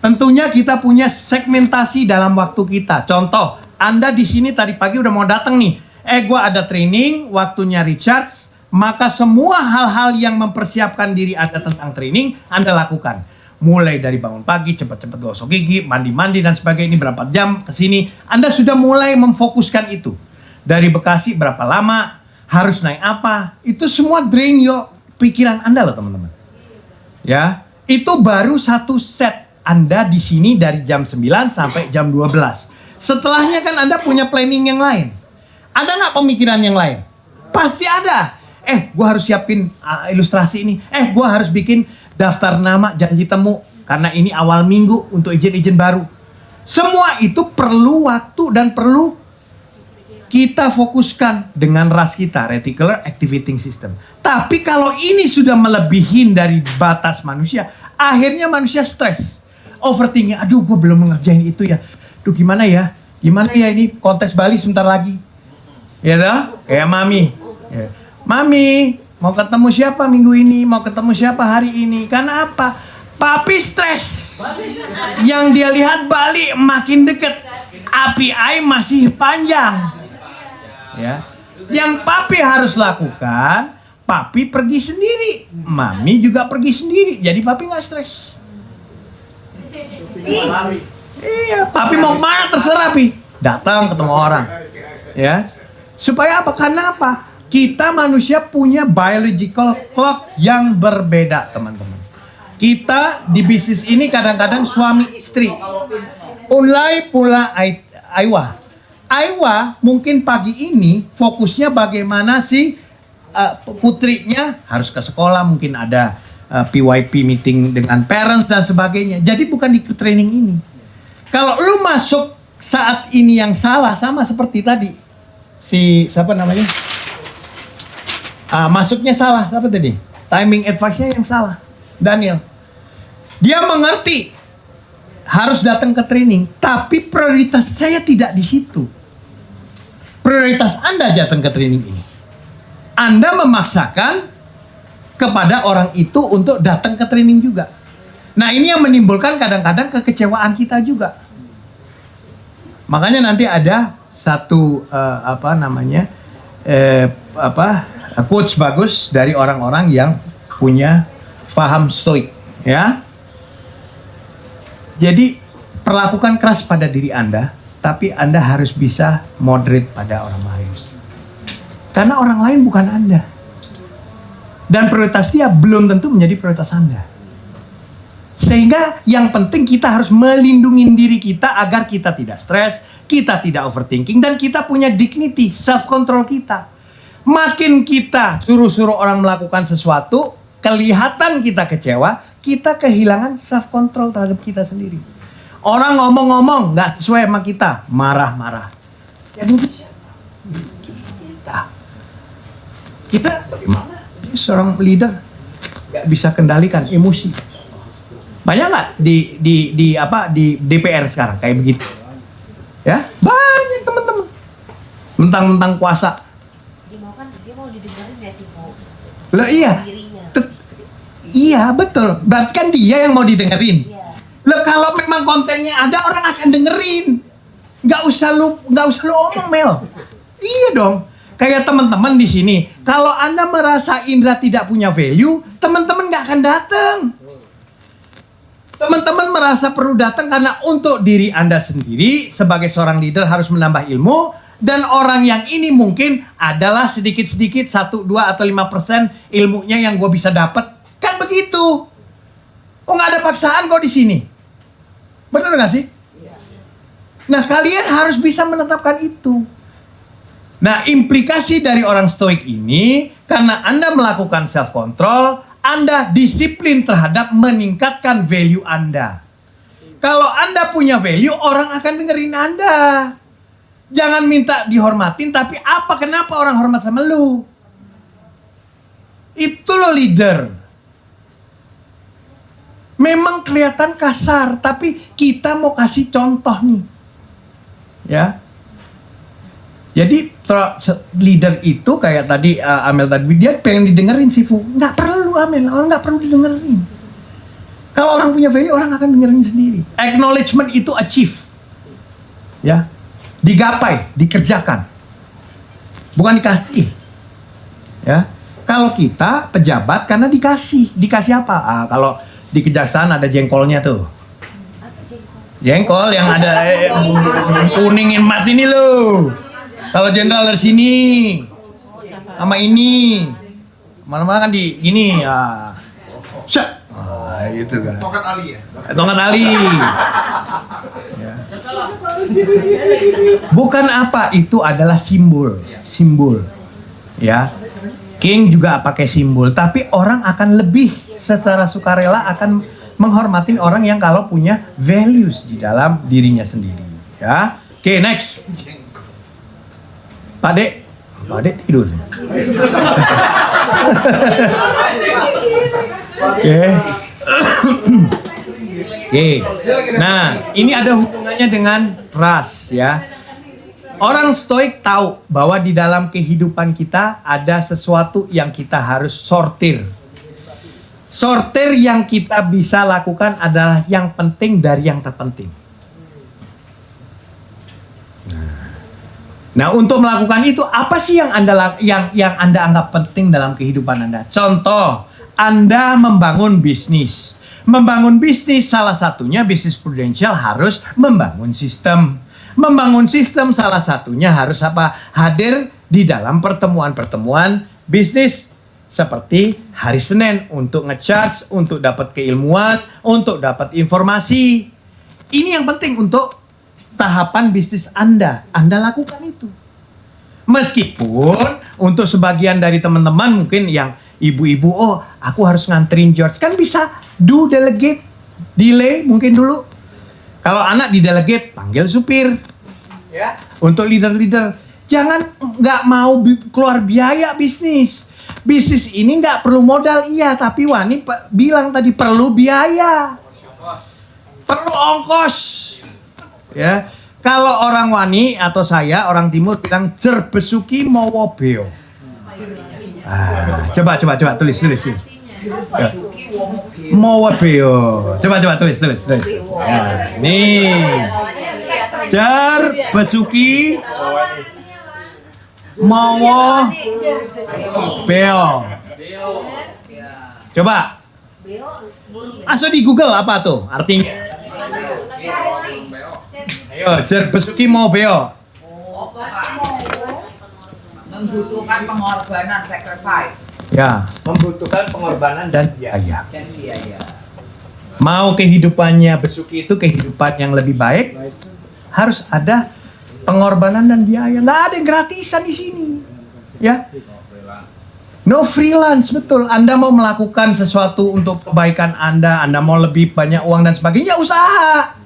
Tentunya kita punya segmentasi dalam waktu kita. Contoh, Anda di sini tadi pagi udah mau datang nih. Gua ada training, waktunya recharge. Maka semua hal-hal yang mempersiapkan diri Anda tentang training, Anda lakukan. Mulai dari bangun pagi, cepat-cepat gosok gigi, mandi-mandi dan sebagainya, ini berapa jam ke sini. Anda sudah mulai memfokuskan itu. Dari Bekasi berapa lama, harus naik apa. Itu semua drain pikiran Anda loh teman-teman. Ya, itu baru satu set Anda di sini dari jam 9 sampai jam 12. Setelahnya kan Anda punya planning yang lain. Ada nggak pemikiran yang lain? Pasti ada. Gua harus siapin ilustrasi ini. Gua harus bikin daftar nama janji temu. Karena ini awal minggu untuk izin-izin baru. Semua itu perlu waktu dan perlu kita fokuskan dengan RAS kita, Reticular Activating System. Tapi kalau ini sudah melebihin dari batas manusia, akhirnya manusia stres. Overthinking, aduh gue belum mengerjain itu ya. Aduh gimana ya? Gimana ya ini kontes Bali sebentar lagi. Ya toh? Kayak Mami. Ya. Mami, mau ketemu siapa minggu ini? Mau ketemu siapa hari ini? Karena apa? Papi stres. Yang dia lihat Bali makin deket. API masih panjang. Ya. Yang papi harus lakukan, papi pergi sendiri, mami juga pergi sendiri, jadi papi nggak stres. Iya, papi mau kemana terserah pi, datang ketemu orang, ya. Supaya apa? Karena apa? Kita manusia punya biological clock yang berbeda, teman-teman. Kita di bisnis ini kadang-kadang suami istri. Mulai pula Aiwa. Aiwa mungkin pagi ini fokusnya bagaimana si putrinya harus ke sekolah, mungkin ada PYP meeting dengan parents dan sebagainya. Jadi bukan di training ini. Kalau lu masuk saat ini yang salah, sama seperti tadi si siapa namanya? Masuknya salah, apa tadi? Timing advice-nya yang salah. Daniel. Dia mengerti harus datang ke training, tapi prioritas saya tidak di situ. Prioritas Anda datang ke training ini. Anda memaksakan kepada orang itu untuk datang ke training juga. Nah, ini yang menimbulkan kadang-kadang kekecewaan kita juga. Makanya nanti ada satu quotes bagus dari orang-orang yang punya paham stoik, ya. Jadi perlakukan keras pada diri Anda, tapi Anda harus bisa moderate pada orang lain. Karena orang lain bukan Anda. Dan prioritas dia belum tentu menjadi prioritas Anda. Sehingga yang penting kita harus melindungi diri kita agar kita tidak stres, kita tidak overthinking, dan kita punya dignity, self-control kita. Makin kita suruh-suruh orang melakukan sesuatu, kelihatan kita kecewa, kita kehilangan self-control terhadap kita sendiri. Orang ngomong-ngomong nggak sesuai sama kita, marah-marah. Ya dulu siapa? Kita bagaimana? Seorang leader nggak bisa kendalikan emosi. Banyak nggak di DPR sekarang kayak begitu? Ya, banyak teman-teman. Mentang-mentang kuasa. Dia mau didengarin nggak sih, Bu? Loh iya. Iya betul. Berarti kan dia yang mau didengerin. Loh kalau memang kontennya ada, orang akan dengerin. Nggak usah lu omong, Mel. Iya dong. Kayak teman-teman di sini, kalau Anda merasa Indra tidak punya value, teman-teman nggak akan datang. Teman-teman merasa perlu datang karena untuk diri Anda sendiri sebagai seorang leader harus menambah ilmu, dan orang yang ini mungkin adalah sedikit-sedikit 1, 2 atau 5% ilmunya yang gue bisa dapat. Kan begitu. Oh, nggak ada paksaan kok di sini. Benar nggak sih? Nah, kalian harus bisa menetapkan itu. Nah, implikasi dari orang stoik ini, karena Anda melakukan self-control, Anda disiplin terhadap meningkatkan value Anda. Kalau Anda punya value, orang akan dengerin Anda. Jangan minta dihormatin, tapi kenapa orang hormat sama lu? Itu lo leader. Memang kelihatan kasar, tapi kita mau kasih contoh nih. Ya. Jadi leader itu kayak tadi Amel tadi, dia pengen didengerin Sifu. Nggak perlu Amel, orang nggak perlu didengerin. Kalau orang punya value, orang akan dengerin sendiri. Acknowledgement itu achieve. Ya. Digapai, dikerjakan. Bukan dikasih. Ya. Kalau kita pejabat karena dikasih. Dikasih apa? Kalau di kejaksaan ada jengkolnya tuh. Jengkol yang ada kuning emas ini loh. Kalau jenderal dari sini sama ini, malam-malam kan di gini ya. Syah. Gitu kan. Tongkat Ali ya. Tongkat Ali. Ya. Bukan apa, itu adalah simbol. Simbol. Ya. King juga pakai simbol, tapi orang akan lebih secara sukarela akan menghormati orang yang kalau punya values di dalam dirinya sendiri. Ya. Oke, next. Pak Dek tidur. Oke. Nah, ini ada hubungannya dengan ras, ya. Orang stoik tahu bahwa di dalam kehidupan kita ada sesuatu yang kita harus sortir. Sortir yang kita bisa lakukan adalah yang penting dari yang terpenting. Nah, untuk melakukan itu apa sih yang Anda anggap penting dalam kehidupan Anda? Contoh, Anda membangun bisnis. Membangun bisnis salah satunya bisnis prudensial harus membangun sistem. Membangun sistem salah satunya harus apa? Hadir di dalam pertemuan-pertemuan bisnis seperti hari Senin untuk nge-charge, untuk dapat keilmuan, untuk dapat informasi. Ini yang penting untuk tahapan bisnis Anda lakukan itu. Meskipun untuk sebagian dari teman-teman mungkin yang ibu-ibu, oh aku harus nganterin George, kan bisa do delegate, delay mungkin dulu. Kalau anak di delegate, panggil supir. Ya, untuk leader-leader, jangan nggak mau keluar biaya bisnis. Bisnis ini nggak perlu modal, iya, tapi Wani bilang tadi perlu biaya, perlu ongkos. Ya, kalau orang Wani atau saya orang Timur bilang jerbesuki mawa beo. Coba tulis. Mawa beo. Coba tulis. Ya, nih. Jerbesuki mawa beo. Coba. Asal di Google apa tuh artinya? Ayo, jerbesuki mau beo. Membutuhkan pengorbanan, sacrifice. Ya, membutuhkan pengorbanan dan biaya. Mau kehidupannya Besuki itu kehidupan yang lebih baik, harus ada pengorbanan dan biaya. Nggak ada yang gratisan di sini. Ya. No freelance, betul. Anda mau melakukan sesuatu untuk kebaikan Anda mau lebih banyak uang dan sebagainya, ya usaha.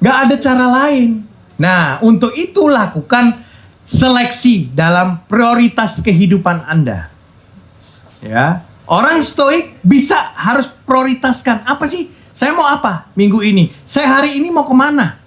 Nggak ada cara lain. Nah, untuk itu lakukan seleksi dalam prioritas kehidupan Anda. Ya, orang stoik harus prioritaskan. Apa sih? Saya mau apa minggu ini? Saya hari ini mau kemana?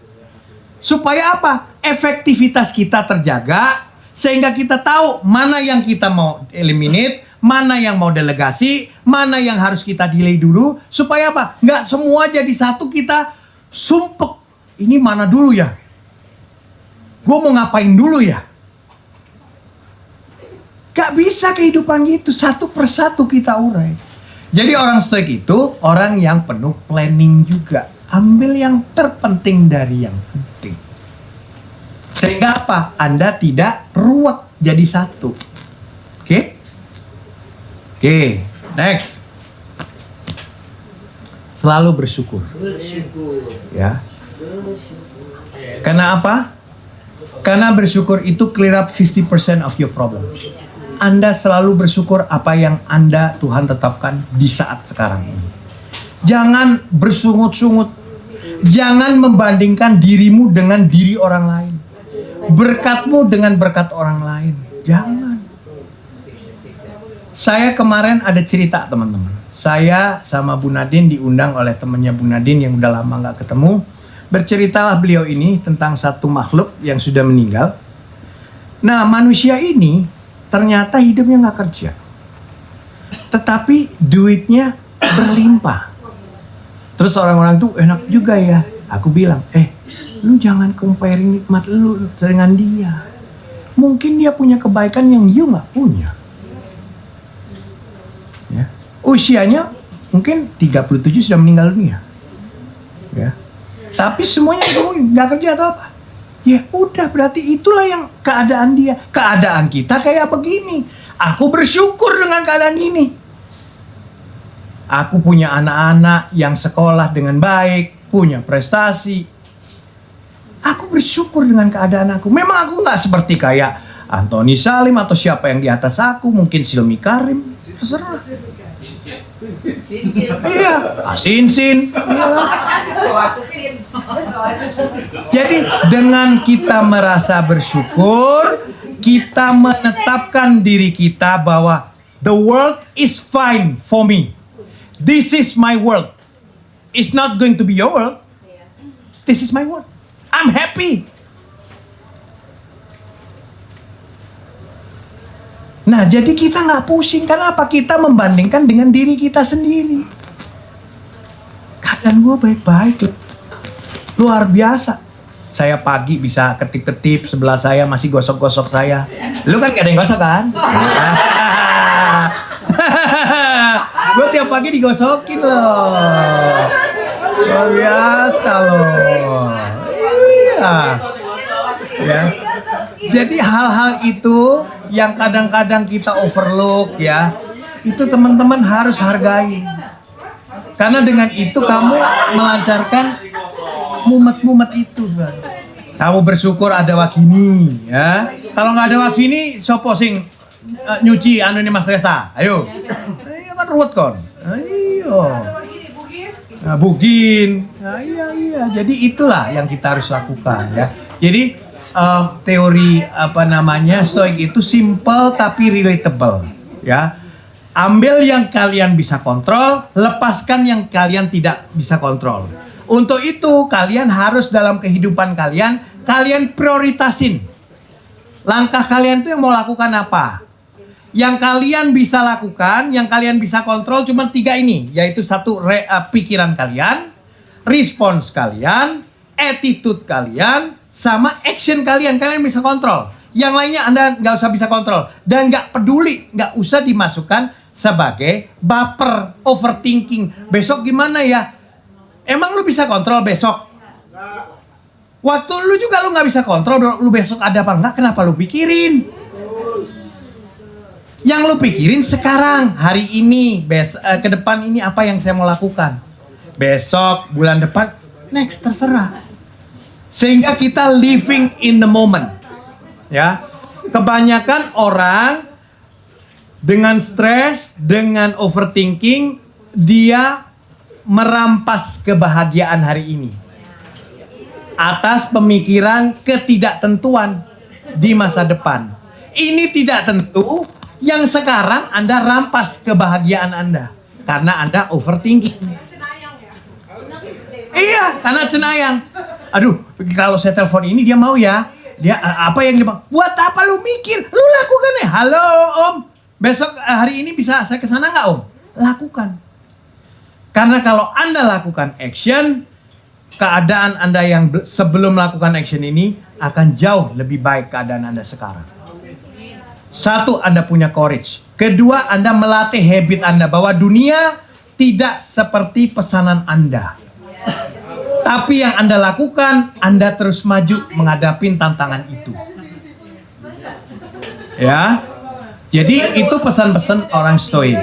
Supaya apa? Efektivitas kita terjaga, sehingga kita tahu mana yang kita mau eliminate, mana yang mau delegasi, mana yang harus kita delay dulu. Supaya apa? Nggak semua jadi satu kita sumpek. Ini mana dulu ya? Gue mau ngapain dulu ya? Gak bisa kehidupan gitu, satu persatu kita urai. Jadi orang stoik itu orang yang penuh planning juga. Ambil yang terpenting dari yang penting. Sehingga apa? Anda tidak ruwet jadi satu. Oke? Oke, next. Selalu bersyukur. Ya. Karena apa? Karena bersyukur itu clear up 50% of your problem. Anda selalu bersyukur apa yang Tuhan tetapkan di saat sekarang ini. Jangan bersungut-sungut. Jangan membandingkan dirimu dengan diri orang lain. Berkatmu dengan berkat orang lain. Jangan. Saya kemarin ada cerita, teman-teman. Saya sama Bu Nadine diundang oleh temannya Bu Nadine yang udah lama gak ketemu. Berceritalah beliau ini tentang satu makhluk yang sudah meninggal. Nah, manusia ini ternyata hidupnya gak kerja. Tetapi duitnya berlimpah. Terus orang-orang tuh enak juga ya. Aku bilang, lu jangan comparing nikmat lu dengan dia. Mungkin dia punya kebaikan yang you gak punya. Ya. Usianya mungkin 37 sudah meninggal dunia. Ya. Tapi semuanya nggak kerja atau apa? Ya udah, berarti itulah yang keadaan dia. Keadaan kita kayak begini. Aku bersyukur dengan keadaan ini. Aku punya anak-anak yang sekolah dengan baik, punya prestasi. Aku bersyukur dengan keadaan aku. Memang aku nggak seperti kayak Anthony Salim atau siapa yang di atas aku, mungkin Silmi Karim, terserah. Iya, Sinsin. Jadi dengan kita merasa bersyukur, kita menetapkan diri kita bahwa the world is fine for me. This is my world. It's not going to be your world. This is my world. I'm happy. Nah, jadi kita nggak pusing. Kenapa? Kita membandingkan dengan diri kita sendiri. Keadaan gue baik-baik loh. Luar biasa. Saya pagi bisa ketip-ketip, sebelah saya masih gosok-gosok saya. Lu kan gak ada yang gosok kan? Gue tiap pagi digosokin loh. Luar biasa loh. Iya. Ya. Jadi hal-hal itu yang kadang-kadang kita overlook ya, itu teman-teman harus hargai. Karena dengan itu kamu melancarkan mumet-mumet itu. Kamu bersyukur ada wakini ya. Kalau nggak ada wakini, sopo sing nyuci anu ini Mas Resa. Ayo. Ayo kan ruwet kon. Ayo. Nah, bugin. Nah, iya. Jadi itulah yang kita harus lakukan ya. Jadi teori apa namanya stoik itu simple tapi relatable ya. Ambil yang kalian bisa kontrol, lepaskan yang kalian tidak bisa kontrol. Untuk itu kalian harus dalam kehidupan kalian prioritasin. Langkah kalian tuh yang mau lakukan apa? Yang kalian bisa lakukan, yang kalian bisa kontrol cuma 3 ini, yaitu 1 pikiran kalian, respons kalian, attitude kalian, sama action kalian bisa kontrol. Yang lainnya Anda nggak usah bisa kontrol dan nggak peduli, nggak usah dimasukkan sebagai baper, overthinking. Besok gimana ya? Emang lu bisa kontrol besok? Waktu lu juga lu nggak bisa kontrol lu besok ada apa enggak, kenapa lu pikirin? Yang lu pikirin sekarang, hari ini, ke depan ini apa yang saya mau lakukan. Besok, bulan depan, next terserah. Sehingga kita living in the moment. Ya. Kebanyakan orang dengan stres, dengan overthinking, dia merampas kebahagiaan hari ini atas pemikiran ketidaktentuan di masa depan. Ini tidak tentu, yang sekarang Anda rampas kebahagiaan Anda karena Anda overthinking. Iya, karena cenayang. Aduh, kalau saya telepon ini dia mau ya. Dia apa yang dia mau? Buat apa lu mikir? Lu lakukan ya. Halo Om, besok hari ini bisa saya kesana nggak Om? Lakukan. Karena kalau Anda lakukan action, keadaan Anda yang sebelum melakukan action ini akan jauh lebih baik keadaan Anda sekarang. 1, Anda punya courage. 2, Anda melatih habit Anda bahwa dunia tidak seperti pesanan Anda. Tapi yang Anda lakukan, Anda terus maju menghadapi tantangan itu. Ya. Jadi itu pesan-pesan orang stoik.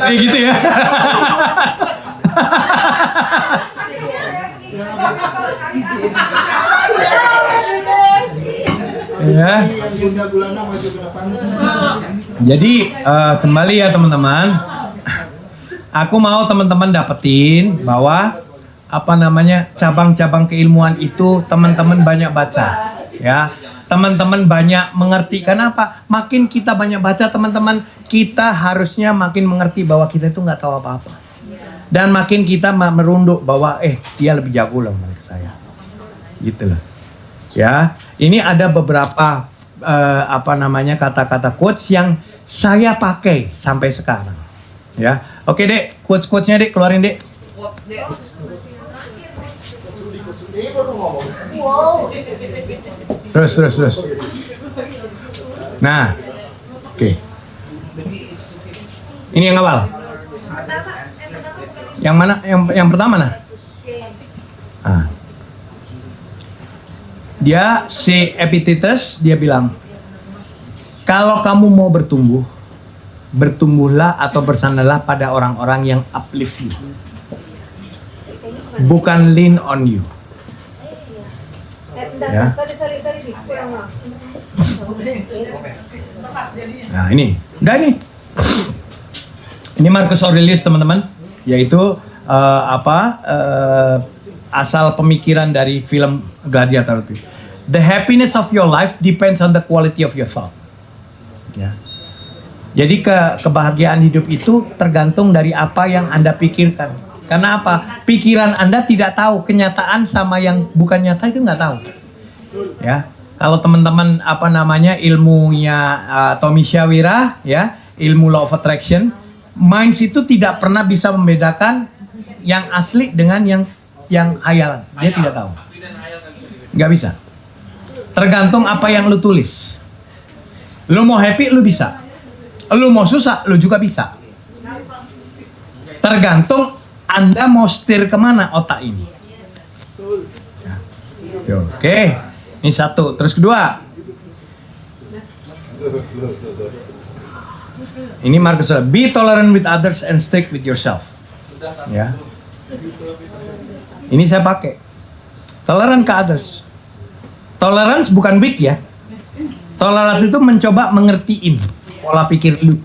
Gitu ya. Ya. Jadi kembali ya teman-teman, aku mau teman-teman dapetin bahwa cabang-cabang keilmuan itu teman-teman banyak baca, ya. Teman-teman banyak mengerti. Kenapa? Makin kita banyak baca teman-teman, kita harusnya makin mengerti bahwa kita itu nggak tahu apa-apa. Dan makin kita merunduk bahwa dia lebih jago loh menurut saya. Gitu loh. Ya, ini ada beberapa kata-kata quotes yang saya pakai sampai sekarang. Ya. Oke, Dek, quotes-quotesnya Dek, keluarin Dek. Terus. Nah. Oke. Ini yang awal. Yang mana? Yang pertama nah. Dia si Epictetus dia bilang, kalau kamu mau bertumbuh, bertumbuhlah atau bersandarlah pada orang-orang yang uplift you, bukan lean on you. Ya. Nah ini, udah ini. Ini Marcus Aurelius teman-teman, yaitu asal pemikiran dari film Gladiator itu. The happiness of your life depends on the quality of your thought. Ya. Jadi kebahagiaan hidup itu tergantung dari apa yang Anda pikirkan. Karena apa? Pikiran Anda tidak tahu, kenyataan sama yang bukan nyata itu nggak tahu. Ya. Kalau teman-teman ilmunya Tommy Shawira, ya, ilmu law of attraction, minds itu tidak pernah bisa membedakan yang asli dengan yang hayalan. Dia tidak tahu. Nggak bisa. Tergantung apa yang lu tulis. Lu mau happy, lu bisa. Lu mau susah, lu juga bisa. Tergantung Anda mau setir kemana otak ini. Oke, ini satu. Terus kedua, ini Marcus, be tolerant with others and strict with yourself. Ya, ini saya pakai. Tolerant ke others. Tolerance bukan weak ya. Tolerant itu mencoba mengertiin pola pikir lu.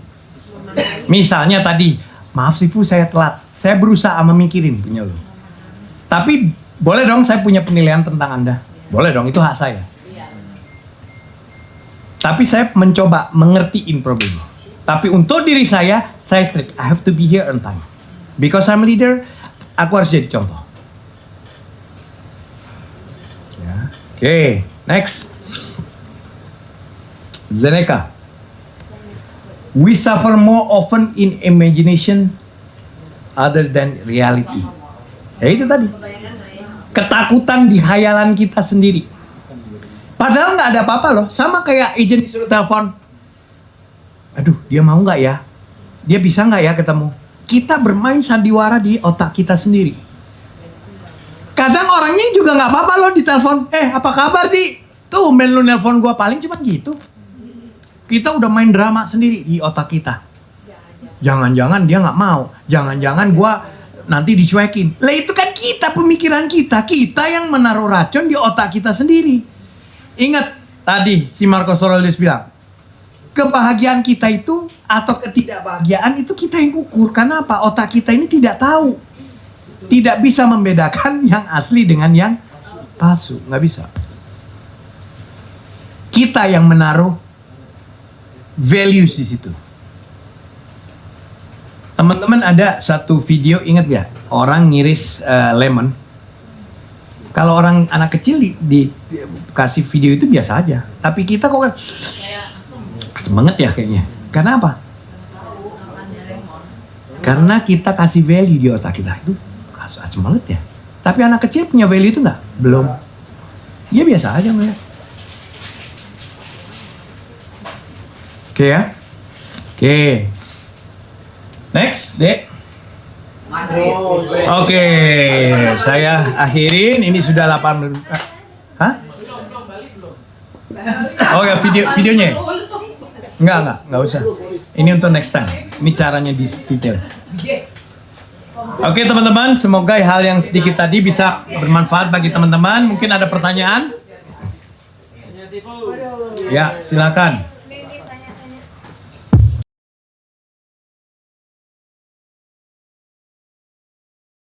Misalnya tadi, maaf sih Bu, saya telat. Saya berusaha memikirin punya lu. Tapi boleh dong saya punya penilaian tentang Anda. Boleh dong, itu hak saya. Tapi saya mencoba mengertiin problem. Tapi untuk diri saya strict. I have to be here on time. Because I'm leader, aku harus jadi contoh. Ya. Oke, next. Zeneca. We suffer more often in imagination other than reality. Ya itu tadi. Ketakutan di hayalan kita sendiri. Padahal nggak ada apa-apa loh. Sama kayak agent disuruh telepon. Aduh, dia mau nggak ya? Dia bisa nggak ya ketemu? Kita bermain sandiwara di otak kita sendiri. Kadang orangnya juga nggak apa-apa loh ditelepon. Apa kabar Di? Tuh, men lu nelpon gua, paling cuma gitu. Kita udah main drama sendiri di otak kita. Jangan-jangan dia nggak mau. Jangan-jangan gua nanti dicuekin. Lah itu kan kita, pemikiran kita. Kita yang menaruh racun di otak kita sendiri. Ingat tadi si Marcus Aurelius bilang, kebahagiaan kita itu atau ketidakbahagiaan itu kita yang ukur. Karena apa? Otak kita ini tidak tahu. Tidak bisa membedakan yang asli dengan yang palsu. Nggak bisa. Kita yang menaruh values di situ. Teman-teman, ada satu video, ingat ya, orang ngiris lemon. Kalau orang anak kecil dikasih video itu biasa aja. Tapi kita kok kan semangat ya kayaknya. Karena apa? Karena kita kasih value di otak kita. Itu semangat ya. Tapi anak kecil punya value itu nggak? Belum. Dia biasa aja ngeliat. Oke ya. Oke. Next, Dek. Oke, saya akhirin. Ini sudah 8 menit. Hah? Oh ya, videonya. Enggak usah. Ini untuk next time. Ini caranya di detail. Oke, teman-teman, semoga hal yang sedikit tadi bisa bermanfaat bagi teman-teman. Mungkin ada pertanyaan? Ya, silakan.